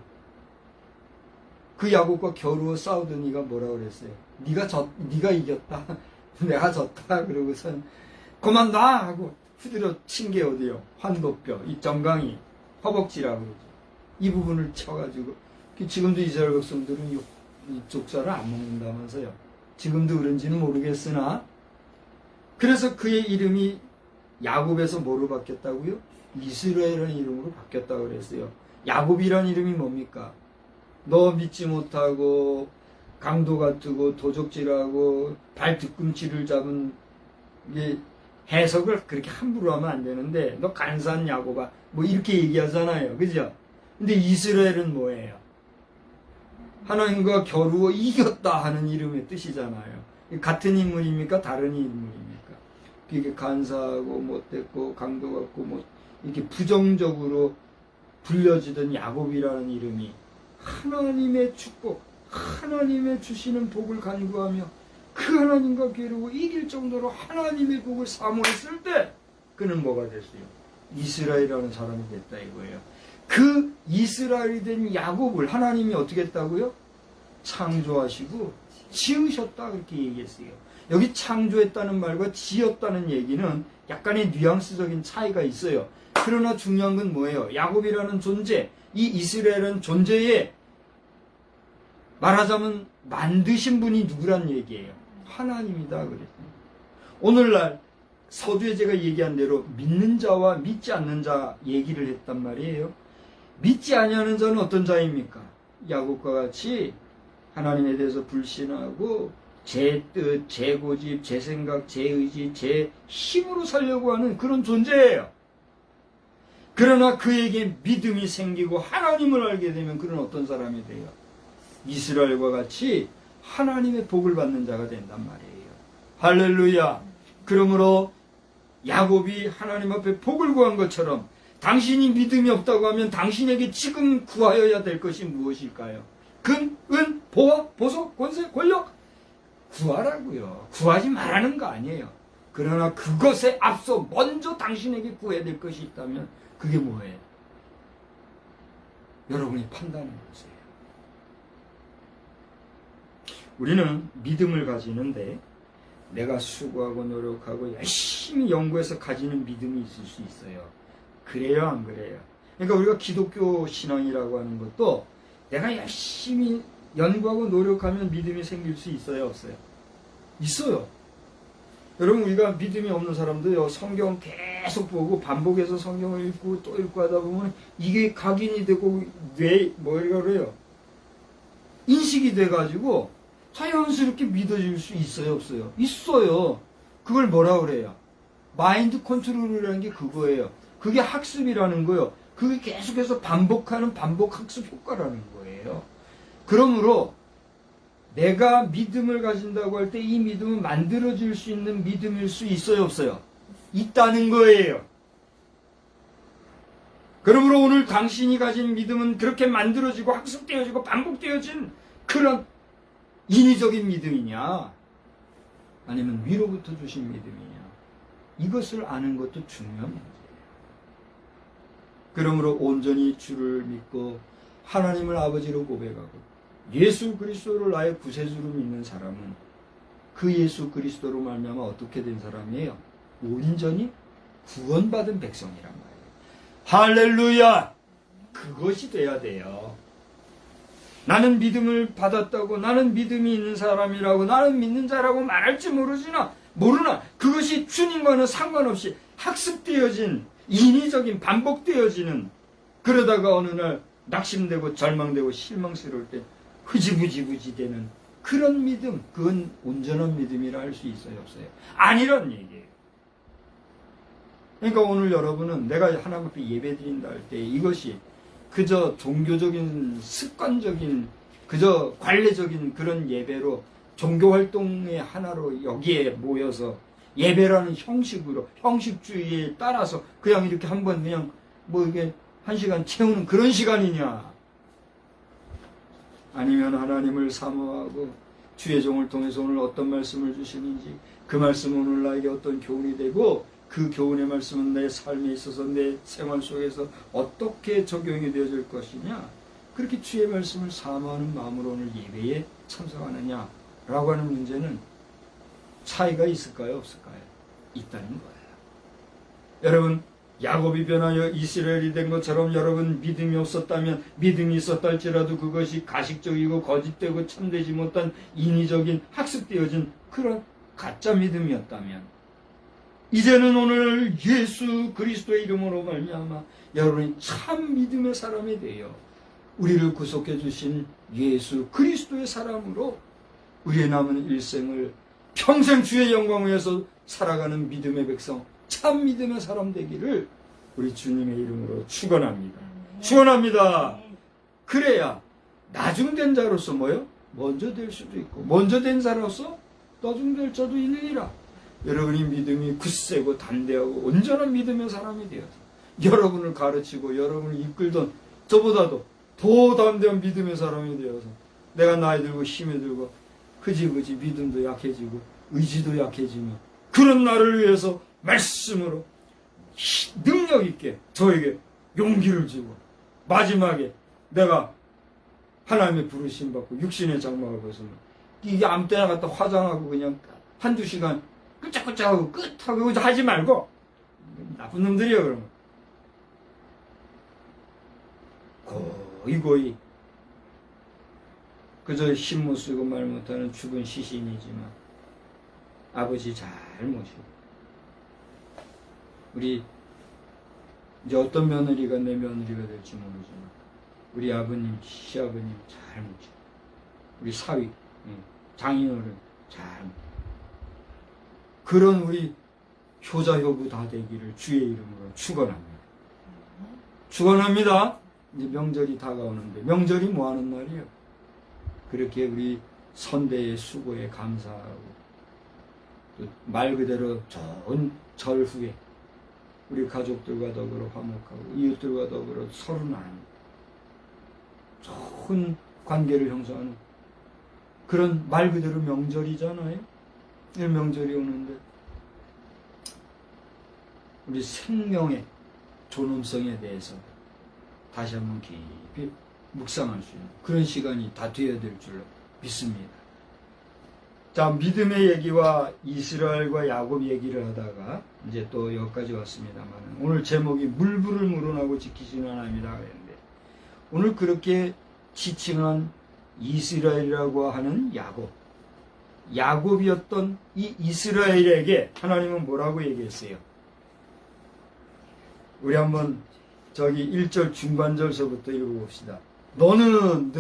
Speaker 1: 그 야곱과 겨루어 싸우던 이가 뭐라 그랬어요? 네가 이겼다. 내가 졌다. 그러고선 그만 놔 하고 후드려 친 게 어디요? 환도뼈, 이 정강이, 허벅지라고 그러죠. 이 부분을 쳐가지고 지금도 이스라엘 백성들은 이쪽 살을 안 먹는다면서요. 지금도 그런지는 모르겠으나 그래서 그의 이름이 야곱에서 뭐로 바뀌었다고요? 이스라엘이라는 이름으로 바뀌었다고 그랬어요. 야곱이라는 이름이 뭡니까? 너 믿지 못하고 강도 같고 도적질하고 발 뒤꿈치를 잡은 게 해석을 그렇게 함부로 하면 안 되는데 너 간사한 야곱아 뭐 이렇게 얘기하잖아요. 그죠? 근데 이스라엘은 뭐예요? 하나님과 겨루어 이겼다 하는 이름의 뜻이잖아요. 같은 인물입니까? 다른 인물입니까? 이게 간사하고 못됐고 강도 같고 뭐 이렇게 부정적으로 불려지던 야곱이라는 이름이 하나님의 축복, 하나님의 주시는 복을 간구하며 그 하나님과 겨루고 이길 정도로 하나님의 복을 사모했을 때 그는 뭐가 됐어요? 이스라엘이라는 사람이 됐다 이거예요. 그 이스라엘이 된 야곱을 하나님이 어떻게 했다고요? 창조하시고 지으셨다 그렇게 얘기했어요. 여기 창조했다는 말과 지었다는 얘기는 약간의 뉘앙스적인 차이가 있어요. 그러나 중요한 건 뭐예요? 야곱이라는 존재, 이 이스라엘은 존재에 말하자면 만드신 분이 누구란 얘기예요? 하나님이다 그랬어요. 오늘날 서두에 제가 얘기한 대로 믿는 자와 믿지 않는 자 얘기를 했단 말이에요. 믿지 아니하는 자는 어떤 자입니까? 야곱과 같이 하나님에 대해서 불신하고 제 뜻, 제 고집, 제 생각, 제 의지, 제 힘으로 살려고 하는 그런 존재예요. 그러나 그에게 믿음이 생기고 하나님을 알게 되면 그는 어떤 사람이 돼요? 이스라엘과 같이 하나님의 복을 받는 자가 된단 말이에요. 할렐루야. 그러므로 야곱이 하나님 앞에 복을 구한 것처럼 당신이 믿음이 없다고 하면 당신에게 지금 구하여야 될 것이 무엇일까요? 금, 은, 보화, 보석, 권세, 권력 구하라고요. 구하지 말라는 거 아니에요. 그러나 그것에 앞서 먼저 당신에게 구해야 될 것이 있다면 그게 뭐예요? 여러분이 판단해 보세요. 우리는 믿음을 가지는데 내가 수고하고 노력하고 열심히 연구해서 가지는 믿음이 있을 수 있어요. 그래요, 안 그래요? 그러니까 우리가 기독교 신앙이라고 하는 것도 내가 열심히 연구하고 노력하면 믿음이 생길 수 있어요, 없어요? 있어요. 여러분, 우리가 믿음이 없는 사람도요, 성경 계속 보고 반복해서 성경을 읽고 또 읽고 하다 보면 이게 각인이 되고 뭐라 그래요? 인식이 돼가지고 자연스럽게 믿어질 수 있어요, 없어요? 있어요. 그걸 뭐라 그래요? 마인드 컨트롤이라는 게 그거예요. 그게 학습이라는 거예요. 그게 계속해서 반복하는 반복 학습 효과라는 거예요. 그러므로 내가 믿음을 가진다고 할 때 이 믿음은 만들어질 수 있는 믿음일 수 있어요, 없어요? 있다는 거예요. 그러므로 오늘 당신이 가진 믿음은 그렇게 만들어지고 학습되어지고 반복되어진 그런 인위적인 믿음이냐, 아니면 위로부터 주신 믿음이냐, 이것을 아는 것도 중요한 문제예요. 그러므로 온전히 주를 믿고 하나님을 아버지로 고백하고 예수 그리스도를 나의 구세주로 믿는 사람은 그 예수 그리스도로 말미암아 어떻게 된 사람이에요? 온전히 구원받은 백성이란 말이에요. 할렐루야! 그것이 돼야 돼요. 나는 믿음을 받았다고, 나는 믿음이 있는 사람이라고, 나는 믿는 자라고 말할지 모르나 그것이 주님과는 상관없이 학습되어진 인위적인 반복되어지는, 그러다가 어느 날 낙심되고 절망되고 실망스러울 때 흐지부지 되는 그런 믿음, 그건 온전한 믿음이라 할 수 있어요, 없어요? 아니란 얘기예요. 그러니까 오늘 여러분은 내가 하나님 앞에 예배 드린다 할 때 이것이 그저 종교적인 습관적인 그저 관례적인 그런 예배로 종교활동의 하나로 여기에 모여서 예배라는 형식으로 형식주의에 따라서 그냥 이렇게 한번 그냥 뭐 이게 한 시간 채우는 그런 시간이냐, 아니면 하나님을 사모하고 주의 종을 통해서 오늘 어떤 말씀을 주시는지 그 말씀은 오늘 나에게 어떤 교훈이 되고 그 교훈의 말씀은 내 삶에 있어서 내 생활 속에서 어떻게 적용이 되어질 것이냐, 그렇게 주의 말씀을 사모하는 마음으로 오늘 예배에 참석하느냐라고 하는 문제는 차이가 있을까요, 없을까요? 있다는 거예요. 여러분, 야곱이 변하여 이스라엘이 된 것처럼 여러분 믿음이 없었다면, 믿음이 있었다 할지라도 그것이 가식적이고 거짓되고 참되지 못한 인위적인 학습되어진 그런 가짜 믿음이었다면, 이제는 오늘 예수 그리스도의 이름으로 말미암아 여러분이 참 믿음의 사람이 되어 우리를 구속해 주신 예수 그리스도의 사람으로 우리의 남은 일생을 평생 주의 영광을 위해서 살아가는 믿음의 백성, 참 믿음의 사람 되기를 우리 주님의 이름으로 축원합니다. 축원합니다. 그래야 나중된 자로서 뭐요? 먼저 될 수도 있고, 먼저 된 자로서 나중될 자도 있느니라. 여러분이 믿음이 굳세고 담대하고 온전한 믿음의 사람이 되어서 여러분을 가르치고 여러분을 이끌던 저보다도 더 담대한 믿음의 사람이 되어서 내가 나이 들고 힘이 들고 흐지부지 믿음도 약해지고 의지도 약해지며 그런 나를 위해서 말씀으로 능력 있게 저에게 용기를 주고 마지막에 내가 하나님의 부르심 받고 육신의 장막을 벗으면 이게 아무 때나 갖다 화장하고 그냥 한두 시간 끄짝끄짝하고 끝하고 하지 말고, 나쁜 놈들이야 그러면 고이고이 그저 힘 못 쓰고 말 못하는 죽은 시신이지만 아버지 잘 모시고, 우리 이제 어떤 며느리가 내 며느리가 될지 모르지만 우리 아버님, 시아버님 잘 모시고, 우리 사위, 장인어른 잘 모시고, 그런 우리 효자 효부 다 되기를 주의 이름으로 축원합니다. 축원합니다. 이제 명절이 다가오는데, 명절이 뭐 하는 날이에요? 그렇게 우리 선대의 수고에 감사하고 또 말 그대로 좋은 절 후에 우리 가족들과 더불어 화목하고 이웃들과 더불어 서로 나누고 좋은 관계를 형성하는 그런 말 그대로 명절이잖아요. 이 명절이 오는데 우리 생명의 존엄성에 대해서 다시 한번 깊이 묵상할 수 있는 그런 시간이 다 되어야 될 줄로 믿습니다. 자, 믿음의 얘기와 이스라엘과 야곱 얘기를 하다가 이제 또 여기까지 왔습니다만, 오늘 제목이 물부를 물어나고 지키시는 하나님이다 그랬는데, 오늘 그렇게 지칭한 이스라엘이라고 하는 야곱이었던 이 이스라엘에게 하나님은 뭐라고 얘기했어요? 우리 한번 저기 1절 중반절서부터 읽어봅시다. 너는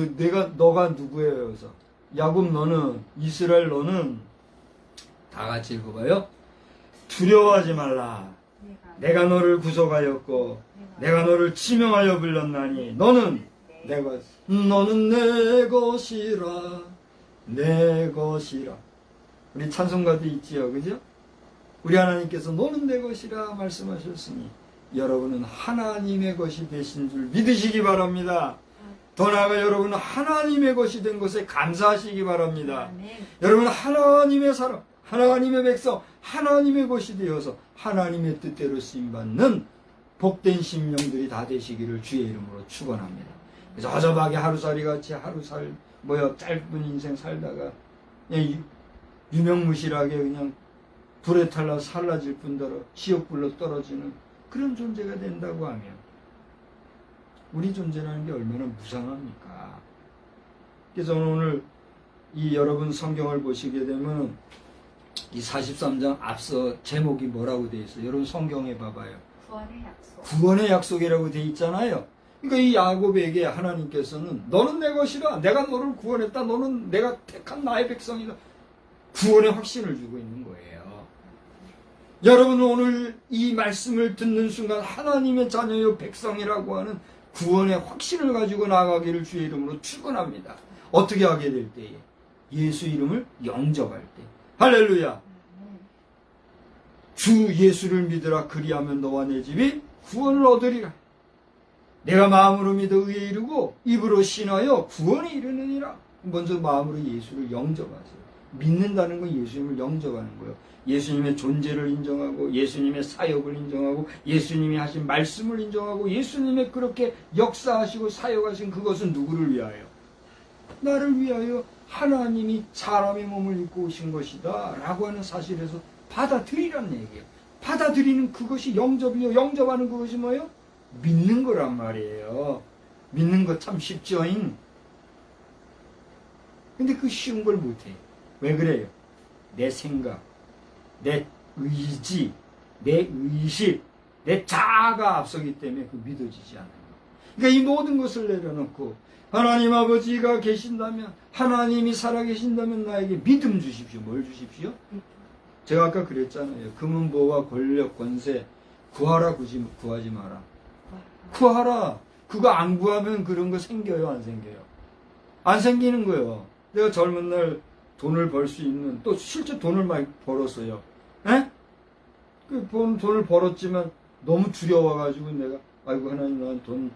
Speaker 1: 너가 누구예요? 그래서 야곱 너는, 이스라엘 너는, 다 같이 읽어봐요. 두려워하지 말라. 내가 너를 구속하였고 내가 너를 지명하여 불렀나니 너는 내 것이라. 내 것이라. 우리 찬송가도 있지요, 그죠? 우리 하나님께서 너는 내 것이라 말씀하셨으니 여러분은 하나님의 것이 되신 줄 믿으시기 바랍니다. 더 나아가 여러분은 하나님의 것이 된 것에 감사하시기 바랍니다. 여러분 하나님의 사람, 하나님의 백성, 하나님의 것이 되어서 하나님의 뜻대로 쓰임받는 복된 심령들이 다 되시기를 주의 이름으로 축원합니다. 그래서 허접하게 하루살이 같이 짧은 인생 살다가 그냥 유명무실하게 그냥 불에 탈라 살라질 뿐더러 지옥불로 떨어지는 그런 존재가 된다고 하면 우리 존재라는 게 얼마나 무상합니까? 그래서 오늘 이 여러분 성경을 보시게 되면 이 43장 앞서 제목이 뭐라고 되어 있어요? 여러분 성경에 봐봐요.
Speaker 2: 구원의 약속.
Speaker 1: 구원의 약속이라고 되어 있잖아요. 그러니까 이 야곱에게 하나님께서는 너는 내 것이라, 내가 너를 구원했다, 너는 내가 택한 나의 백성이다, 구원의 확신을 주고 있는 거예요. 여러분은 오늘 이 말씀을 듣는 순간 하나님의 자녀요 백성이라고 하는 구원의 확신을 가지고 나아가기를 주의 이름으로 축원합니다. 어떻게 하게 될 때에? 예수 이름을 영접할 때. 할렐루야. 주 예수를 믿으라, 그리하면 너와 내 집이 구원을 얻으리라. 내가 마음으로 믿어 의에 이르고 입으로 신하여 구원에 이르느니라. 먼저 마음으로 예수를 영접하세요. 믿는다는 건 예수님을 영접하는 거예요. 예수님의 존재를 인정하고 예수님의 사역을 인정하고 예수님이 하신 말씀을 인정하고 예수님의 그렇게 역사하시고 사역하신 그것은 누구를 위하여? 나를 위하여 하나님이 사람의 몸을 입고 오신 것이다 라고 하는 사실에서 받아들이라는 얘기예요. 받아들이는 그것이 영접이요. 영접하는 그것이 뭐예요? 믿는 거란 말이에요. 믿는 거 참 쉽죠잉. 근데 그 쉬운 걸 못해. 왜 그래요? 내 생각, 내 의지, 내 의식, 내 자아가 앞서기 때문에 그 믿어지지 않아요. 그러니까 이 모든 것을 내려놓고 하나님 아버지가 계신다면, 하나님이 살아계신다면 나에게 믿음 주십시오. 뭘 주십시오? 제가 아까 그랬잖아요. 금은 보화, 권력, 권세 구하라 구하지 마라. 구하라. 그거 안 구하면 그런 거 생겨요? 안 생겨요? 안 생기는 거예요. 내가 젊은 날 돈을 벌 수 있는, 또 실제 돈을 많이 벌었어요. 에? 그 돈을 벌었지만 너무 두려워가지고 내가 아이고 하나님 난 돈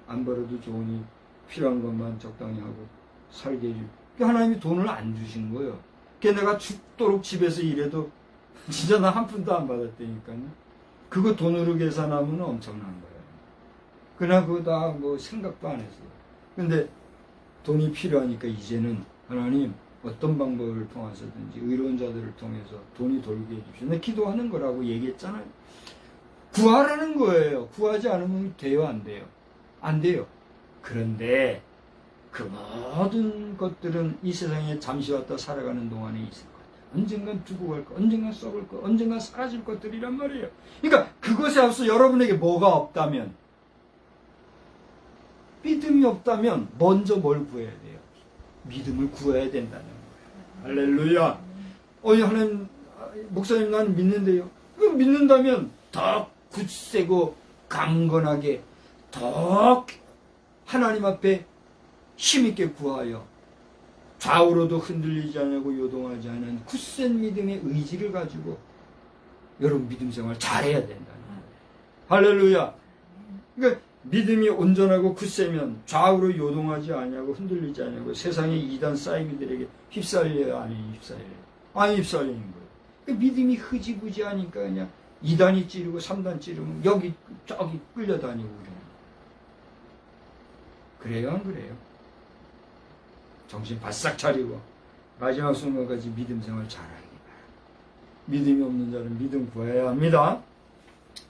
Speaker 1: 안 벌어도 좋으니 필요한 것만 적당히 하고 살게 해주. 하나님이 돈을 안 주신 거예요. 그러니까 내가 죽도록 집에서 일해도 진짜 나 한 푼도 안 받았다니까요. 그거 돈으로 계산하면 엄청난 거예요. 그러나 그거 다 뭐 생각도 안 했어요. 근데 돈이 필요하니까 이제는 하나님 어떤 방법을 통해서든지 의로운 자들을 통해서 돈이 돌게 해주십시오. 내가 기도하는 거라고 얘기했잖아요. 구하라는 거예요. 구하지 않으면 돼요? 안 돼요? 안 돼요. 그런데 그 모든 것들은 이 세상에 잠시 왔다 살아가는 동안에 있을 것. 언젠간 두고 갈 것, 언젠간 썩을 것, 언젠간 사라질 것들이란 말이에요. 그러니까 그것에 앞서 여러분에게 뭐가 없다면, 믿음이 없다면 먼저 뭘 구해야 돼요? 믿음을 구해야 된다는 거예요. 할렐루야. 하나님, 목사님 나는 믿는데요. 그럼 믿는다면 더 굳세고 강건하게 더 하나님 앞에 힘있게 구하여 좌우로도 흔들리지 않고 요동하지 않은 굳센 믿음의 의지를 가지고 여러분 믿음 생활 잘해야 된다는 거예요. 할렐루야. 그러니까 믿음이 온전하고 굳세면 좌우로 요동하지 않냐고 흔들리지 않냐고 세상의 이단 사이비들에게 휩쓸려요? 아니 휩쓸려요? 아니 휩쓸리는 거예요. 그러니까 믿음이 흐지부지하니까 그냥 2단이 찌르고 3단 찌르면 여기 저기 끌려다니고 그래요. 그래요 안 그래요? 정신 바싹 차리고 마지막 순간까지 믿음 생활 잘하기 바랍니다. 믿음이 없는 자는 믿음 구해야 합니다.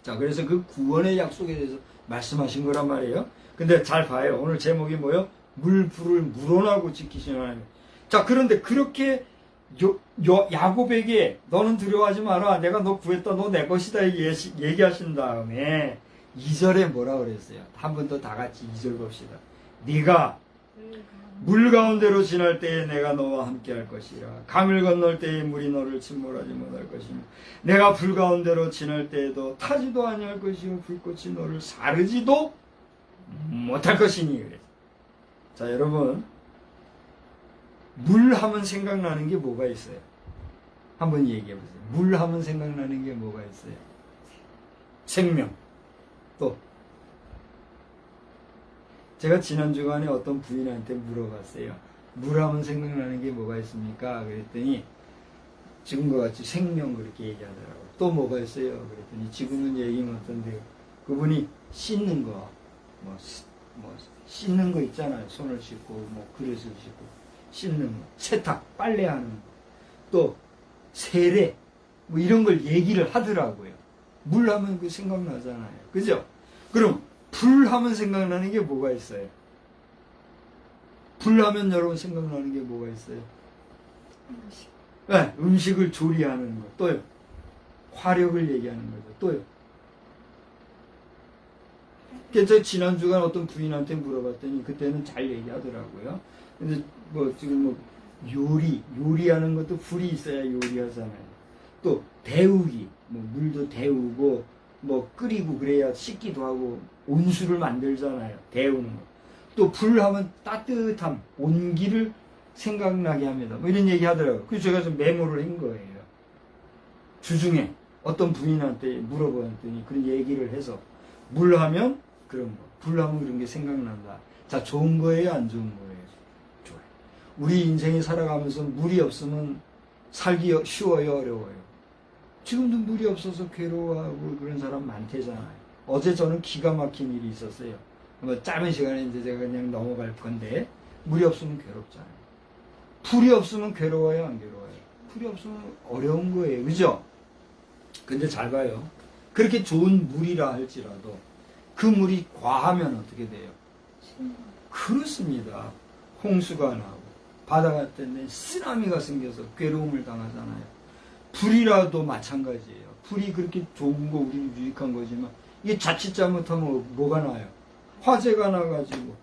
Speaker 1: 자, 그래서 그 구원의 약속에 대해서 말씀하신 거란 말이에요. 근데 잘 봐요. 오늘 제목이 뭐예요? 물불을 물어나고 지키시는 하나님. 자, 그런데 그렇게 야곱에게 너는 두려워하지 마라. 내가 너 구했다. 너 내 것이다. 얘기하신 다음에 2절에 뭐라 그랬어요? 한 번 더 다 같이 2절 봅시다. 네가 물 가운데로 지날 때에 내가 너와 함께 할 것이라. 강을 건널 때에 물이 너를 침몰하지 못할 것이며 내가 불 가운데로 지날 때에도 타지도 아니할 것이요 불꽃이 너를 사르지도 못할 것이니. 그래. 자, 여러분, 물 하면 생각나는 게 뭐가 있어요? 한번 얘기해 보세요. 물 하면 생각나는 게 뭐가 있어요? 생명. 또 제가 지난 주간에 어떤 부인한테 물어봤어요. 물 하면 생각나는 게 뭐가 있습니까? 그랬더니 지금과 같이 생명 그렇게 얘기하더라고요. 또 뭐가 있어요? 그랬더니 지금은 얘기는 어떤데요? 그분이 씻는 거, 씻는 거 있잖아요. 손을 씻고, 그릇을 씻고, 씻는 거, 세탁, 빨래하는 거, 또 세례, 이런 걸 얘기를 하더라고요. 물 하면 그 생각나잖아요. 그죠? 그럼 불 하면 생각나는 게 뭐가 있어요? 불 하면 여러분 생각나는 게 뭐가 있어요? 네, 음식을 조리하는 것. 또요. 화력을 얘기하는 거죠. 또요. 그래서 지난 주간 어떤 부인한테 물어봤더니 그때는 잘 얘기하더라고요. 근데 지금 요리하는 것도 불이 있어야 요리하잖아요. 또 데우기, 물도 데우고 끓이고 그래야 씻기도 하고 온수를 만들잖아요. 데우는 거. 또 불하면 따뜻함, 온기를 생각나게 합니다. 이런 얘기 하더라고요. 그래서 제가 좀 메모를 한 거예요. 주중에 어떤 부인한테 물어봤더니 그런 얘기를 해서 물하면 그런 거, 불하면 그런 게 생각난다. 자, 좋은 거예요? 안 좋은 거예요? 좋아요. 우리 인생이 살아가면서 물이 없으면 살기 쉬워요, 어려워요? 지금도 물이 없어서 괴로워하고 그런 사람 많대잖아요. 어제 저는 기가 막힌 일이 있었어요. 뭐 짧은 시간에 이제 제가 그냥 넘어갈 건데, 물이 없으면 괴롭잖아요. 불이 없으면 괴로워요, 안 괴로워요? 불이 없으면 어려운 거예요, 그죠? 근데 잘 봐요. 그렇게 좋은 물이라 할지라도 그 물이 과하면 어떻게 돼요? 그렇습니다. 홍수가 나고 바다가 때문에 쓰나미가 생겨서 괴로움을 당하잖아요. 불이라도 마찬가지예요. 불이 그렇게 좋은 거 우리는 유익한 거지만 이게 자칫 잘못하면 뭐가 나요? 화재가 나가지고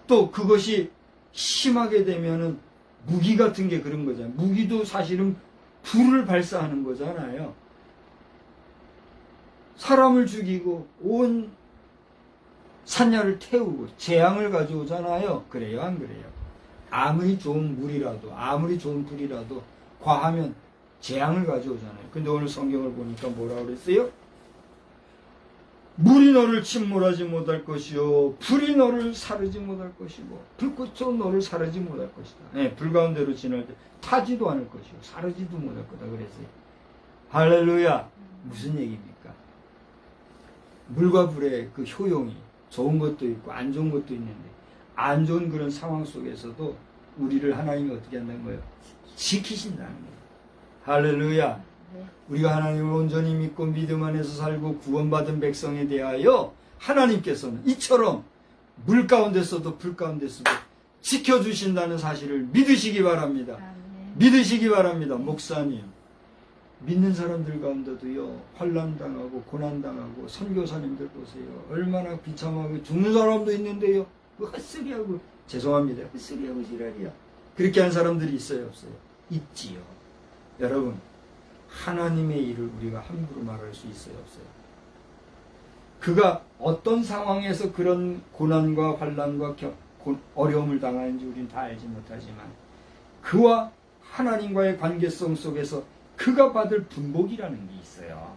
Speaker 1: 또 그것이 심하게 되면은 무기 같은 게 그런 거잖아요. 무기도 사실은 불을 발사하는 거잖아요. 사람을 죽이고 온 산야를 태우고 재앙을 가져오잖아요. 그래요, 안 그래요? 아무리 좋은 물이라도, 아무리 좋은 불이라도 과하면 재앙을 가져오잖아요. 근데 오늘 성경을 보니까 뭐라고 그랬어요? 물이 너를 침몰하지 못할 것이요 불이 너를 사르지 못할 것이고 불꽃으로 너를 사르지 못할 것이다. 네, 불 가운데로 지날 때 타지도 않을 것이요 사르지도 못할 거다 그랬어요. 할렐루야. 무슨 얘기입니까? 물과 불의 그 효용이 좋은 것도 있고 안 좋은 것도 있는데 안 좋은 그런 상황 속에서도 우리를 하나님이 어떻게 한다는 거예요? 지키신다는 거예요. 할렐루야. 우리가 하나님을 온전히 믿고 믿음 안에서 살고 구원받은 백성에 대하여 하나님께서는 이처럼 물 가운데서도 불 가운데서도 지켜주신다는 사실을 믿으시기 바랍니다. 믿으시기 바랍니다. 목사님, 믿는 사람들 가운데도요 환난당하고 고난당하고 선교사님들 보세요. 얼마나 비참하고 죽는 사람도 있는데요 그 헛소리하고 죄송합니다. 헛소리하고 지랄이야. 그렇게 한 사람들이 있어요, 없어요? 있지요. 여러분, 하나님의 일을 우리가 함부로 말할 수 있어요, 없어요? 그가 어떤 상황에서 그런 고난과 환난과 어려움을 당하는지 우리는 다 알지 못하지만 그와 하나님과의 관계성 속에서 그가 받을 분복이라는 게 있어요.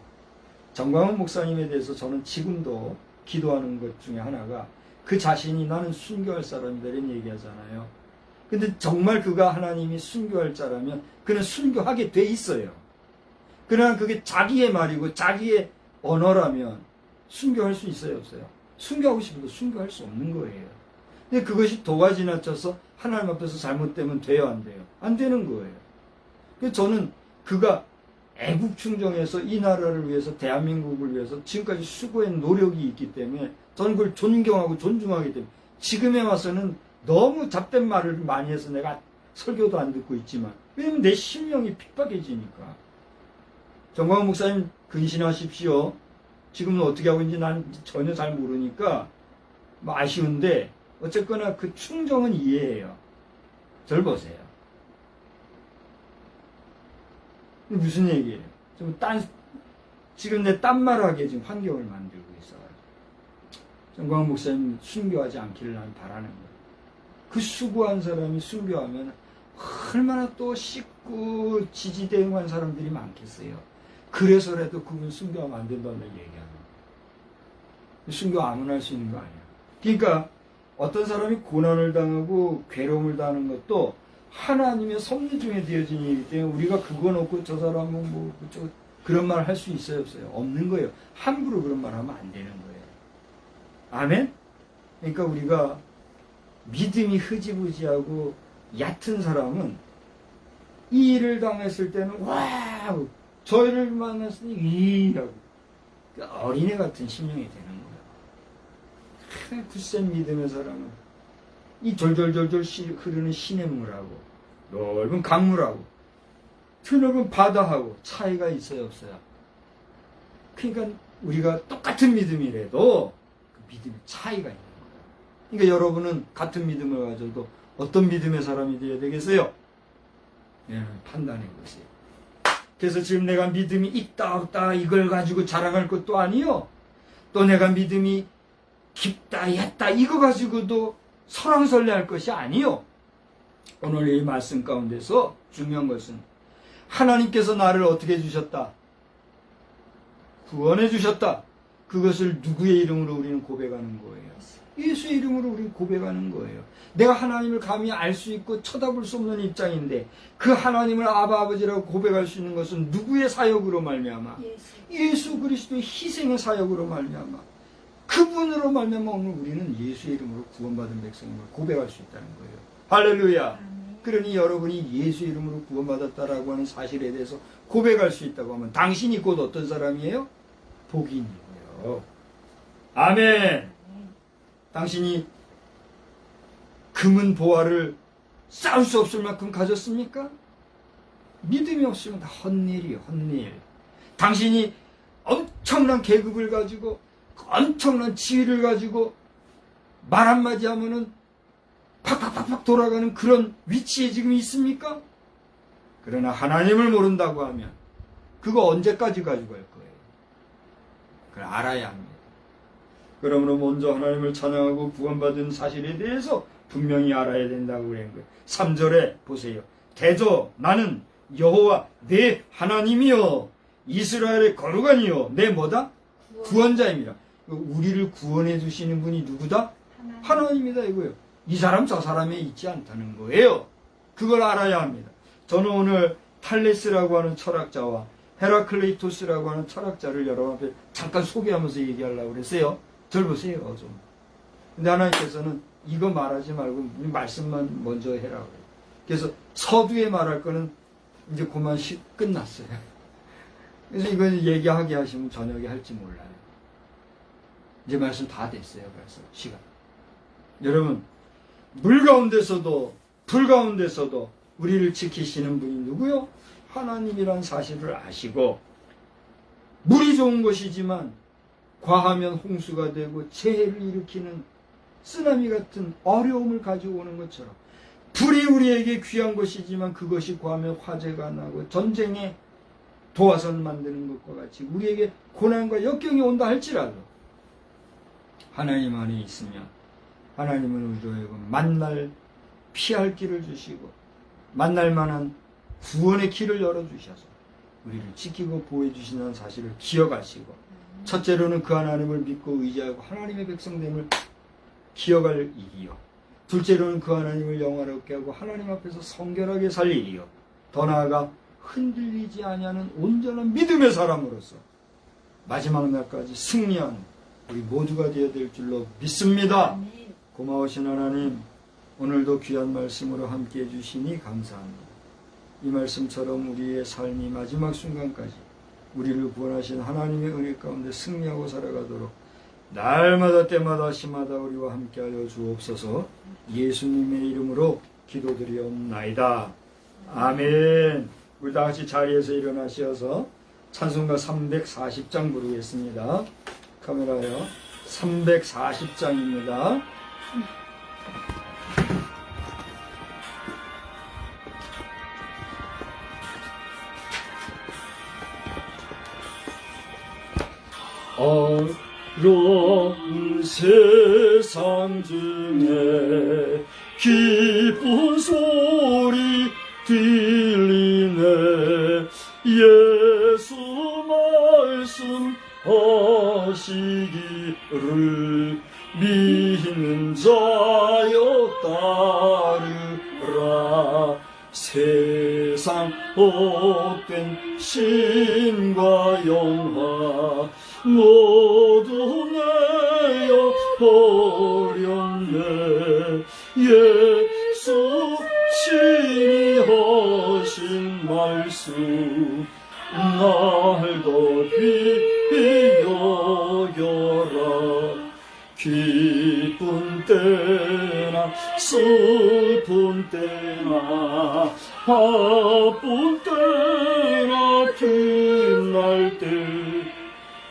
Speaker 1: 정광훈 목사님에 대해서 저는 지금도 기도하는 것 중에 하나가 그 자신이 나는 순교할 사람이다 이런 얘기하잖아요. 근데 정말 그가 하나님이 순교할 자라면 그는 순교하게 돼 있어요. 그러나 그게 자기의 말이고 자기의 언어라면 순교할 수 있어요, 없어요? 순교하고 싶어도 순교할 수 없는 거예요. 근데 그것이 도가 지나쳐서 하나님 앞에서 잘못되면 돼요, 안 돼요? 안 되는 거예요. 그래서 저는 그가 애국 충정에서 이 나라를 위해서 대한민국을 위해서 지금까지 수고한 노력이 있기 때문에 저는 그걸 존경하고 존중하기 때문에 지금에 와서는 너무 잡된 말을 많이 해서 내가 설교도 안 듣고 있지만 왜냐면 내 심령이 핍박해지니까. 정광훈 목사님 근신하십시오. 지금은 어떻게 하고 있는지 난 전혀 잘 모르니까 뭐 아쉬운데 어쨌거나 그 충정은 이해해요. 절 보세요. 무슨 얘기예요? 지금 내 딴말하게 지금 환경을 만들고 있어요. 정광훈 목사님 순교하지 않기를 난 바라는 거예요. 그 수고한 사람이 순교하면 얼마나 또 씻고 지지대응한 사람들이 많겠어요. 그래서라도 그분 순교하면 안 된다는 얘기하는 거예요. 순교 아무나 할 수 있는 거 아니야. 그러니까 어떤 사람이 고난을 당하고 괴로움을 당하는 것도 하나님의 섭리 중에 되어진 일이기 때문에 우리가 그거 놓고 저 사람은 뭐 그런 말 할 수 있어요, 없어요? 없는 거예요. 함부로 그런 말 하면 안 되는 거예요. 아멘? 그러니까 우리가 믿음이 흐지부지하고 얕은 사람은 이 일을 당했을 때는 와우 저희를 만났으니 이라고 어린애 같은 심령이 되는 거예요. 굳센 믿음의 사람은 이 졸졸졸졸 흐르는 시냇물하고 넓은 강물하고 드넓은 바다하고 차이가 있어요, 없어요? 그러니까 우리가 똑같은 믿음이라도 그 믿음의 차이가 있는 거예요. 그러니까 여러분은 같은 믿음을 가져도 어떤 믿음의 사람이 되어야 되겠어요? 예, 판단해 보세요. 그래서 지금 내가 믿음이 있다 없다 이걸 가지고 자랑할 것도 아니요. 또 내가 믿음이 깊다 얕다 이거 가지고도 설왕설래할 것이 아니요. 오늘 이 말씀 가운데서 중요한 것은 하나님께서 나를 어떻게 해주셨다? 구원해 주셨다. 그것을 누구의 이름으로 우리는 고백하는 거예요? 예수의 이름으로 우리 고백하는 거예요. 내가 하나님을 감히 알 수 있고 쳐다볼 수 없는 입장인데 그 하나님을 아버지라고 고백할 수 있는 것은 누구의 사역으로 말미암아? 예수 그리스도의 희생의 사역으로 말미암아. 그분으로 말미암아 오늘 우리는 예수의 이름으로 구원받은 백성임을 고백할 수 있다는 거예요. 할렐루야. 그러니 여러분이 예수의 이름으로 구원받았다라고 하는 사실에 대해서 고백할 수 있다고 하면 당신이 곧 어떤 사람이에요? 복인이에요. 아멘. 당신이 금은 보화를 쌓을 수 없을 만큼 가졌습니까? 믿음이 없으면 다 헛일이에요. 헛일. 당신이 엄청난 계급을 가지고 엄청난 지위를 가지고 말 한마디 하면은 팍팍팍팍 돌아가는 그런 위치에 지금 있습니까? 그러나 하나님을 모른다고 하면 그거 언제까지 가지고 갈 거예요? 그걸 알아야 합니다. 그러므로 먼저 하나님을 찬양하고 구원받은 사실에 대해서 분명히 알아야 된다고 그런 거예요. 3절에 보세요. 대저 나는 여호와 내 하나님이요 이스라엘의 거룩한이요 내 뭐다? 구원자입니다. 우리를 구원해 주시는 분이 누구다? 하나님이다 이거예요. 이 사람 저 사람에 있지 않다는 거예요. 그걸 알아야 합니다. 저는 오늘 탈레스라고 하는 철학자와 헤라클레이토스라고 하는 철학자를 여러분 앞에 잠깐 소개하면서 얘기하려고 그랬어요. 절 보세요 좀. 근데 하나님께서는 이거 말하지 말고 말씀만 먼저 해라 그래요. 그래서 서두에 말할 거는 이제 그만 끝났어요. 그래서 이걸 얘기하게 하시면 저녁에 할지 몰라요. 이제 말씀 다 됐어요. 그래서 시간. 여러분 물 가운데서도 불 가운데서도 우리를 지키시는 분이 누구요? 하나님이란 사실을 아시고 물이 좋은 것이지만 과하면 홍수가 되고 재해를 일으키는 쓰나미 같은 어려움을 가지고 오는 것처럼 불이 우리에게 귀한 것이지만 그것이 과하면 화재가 나고 전쟁에 도화선 만드는 것과 같이 우리에게 고난과 역경이 온다 할지라도 하나님 안에 있으면 하나님은 우리로 하여금 만날 피할 길을 주시고 만날 만한 구원의 길을 열어주셔서 우리를 지키고 보호해 주신다는 사실을 기억하시고 첫째로는 그 하나님을 믿고 의지하고 하나님의 백성됨을 기억할 일이요. 둘째로는 그 하나님을 영화롭게 하고 하나님 앞에서 성결하게 살 일이요. 더 나아가 흔들리지 아니하는 온전한 믿음의 사람으로서 마지막 날까지 승리하는 우리 모두가 되어야 될 줄로 믿습니다. 고마우신 하나님, 오늘도 귀한 말씀으로 함께 해주시니 감사합니다. 이 말씀처럼 우리의 삶이 마지막 순간까지 우리를 구원하신 하나님의 은혜 가운데 승리하고 살아가도록 날마다 때마다 시마다 우리와 함께하여 주옵소서. 예수님의 이름으로 기도드리옵나이다. 아멘. 우리 다 같이 자리에서 일어나셔서 찬송가 340장 부르겠습니다. 카메라요. 340장입니다. 어려운 세상 중에 기쁜 소리 들리네. 예수 말씀하시기를 믿는 자여 따르라. 세상 헛된 신과 영화 모두 내어 버렸네. 예수 친히 하신 말씀 날도 귀히 여겨라. 기쁜 때나 슬픈 때나 바쁜 때나 빛날 때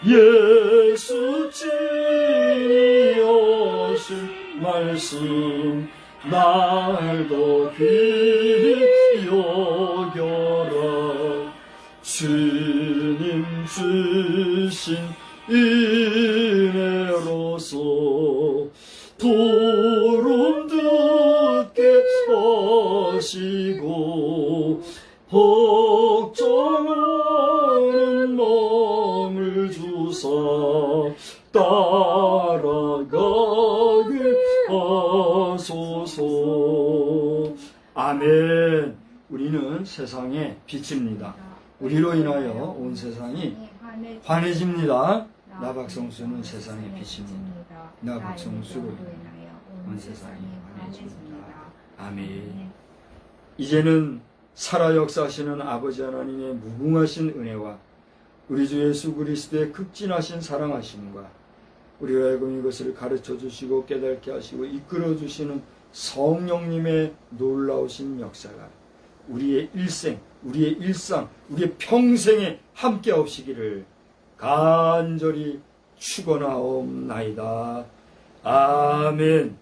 Speaker 1: 예수 친히 하신 말씀 날도 귀히 여겨라. 주님 주신 은혜로서 부름 듣게 하시고 걱정하는 마음을 주사 따라가게 아멘. 우리는 세상의 빛입니다. 우리로 인하여 온 세상이 환해집니다. 나 박성수는 세상의 빛입니다. 나 박성수로 인하여 온 세상이 환해집니다. 아멘. 이제는 살아 역사하시는 아버지 하나님의 무궁하신 은혜와 우리 주 예수 그리스도의 극진하신 사랑하심과 우리가 알고 이것을 가르쳐 주시고 깨닫게 하시고 이끌어 주시는 성령님의 놀라우신 역사가 우리의 일생, 우리의 일상, 우리의 평생에 함께 없이기를 간절히 축원하옵나이다. 아멘.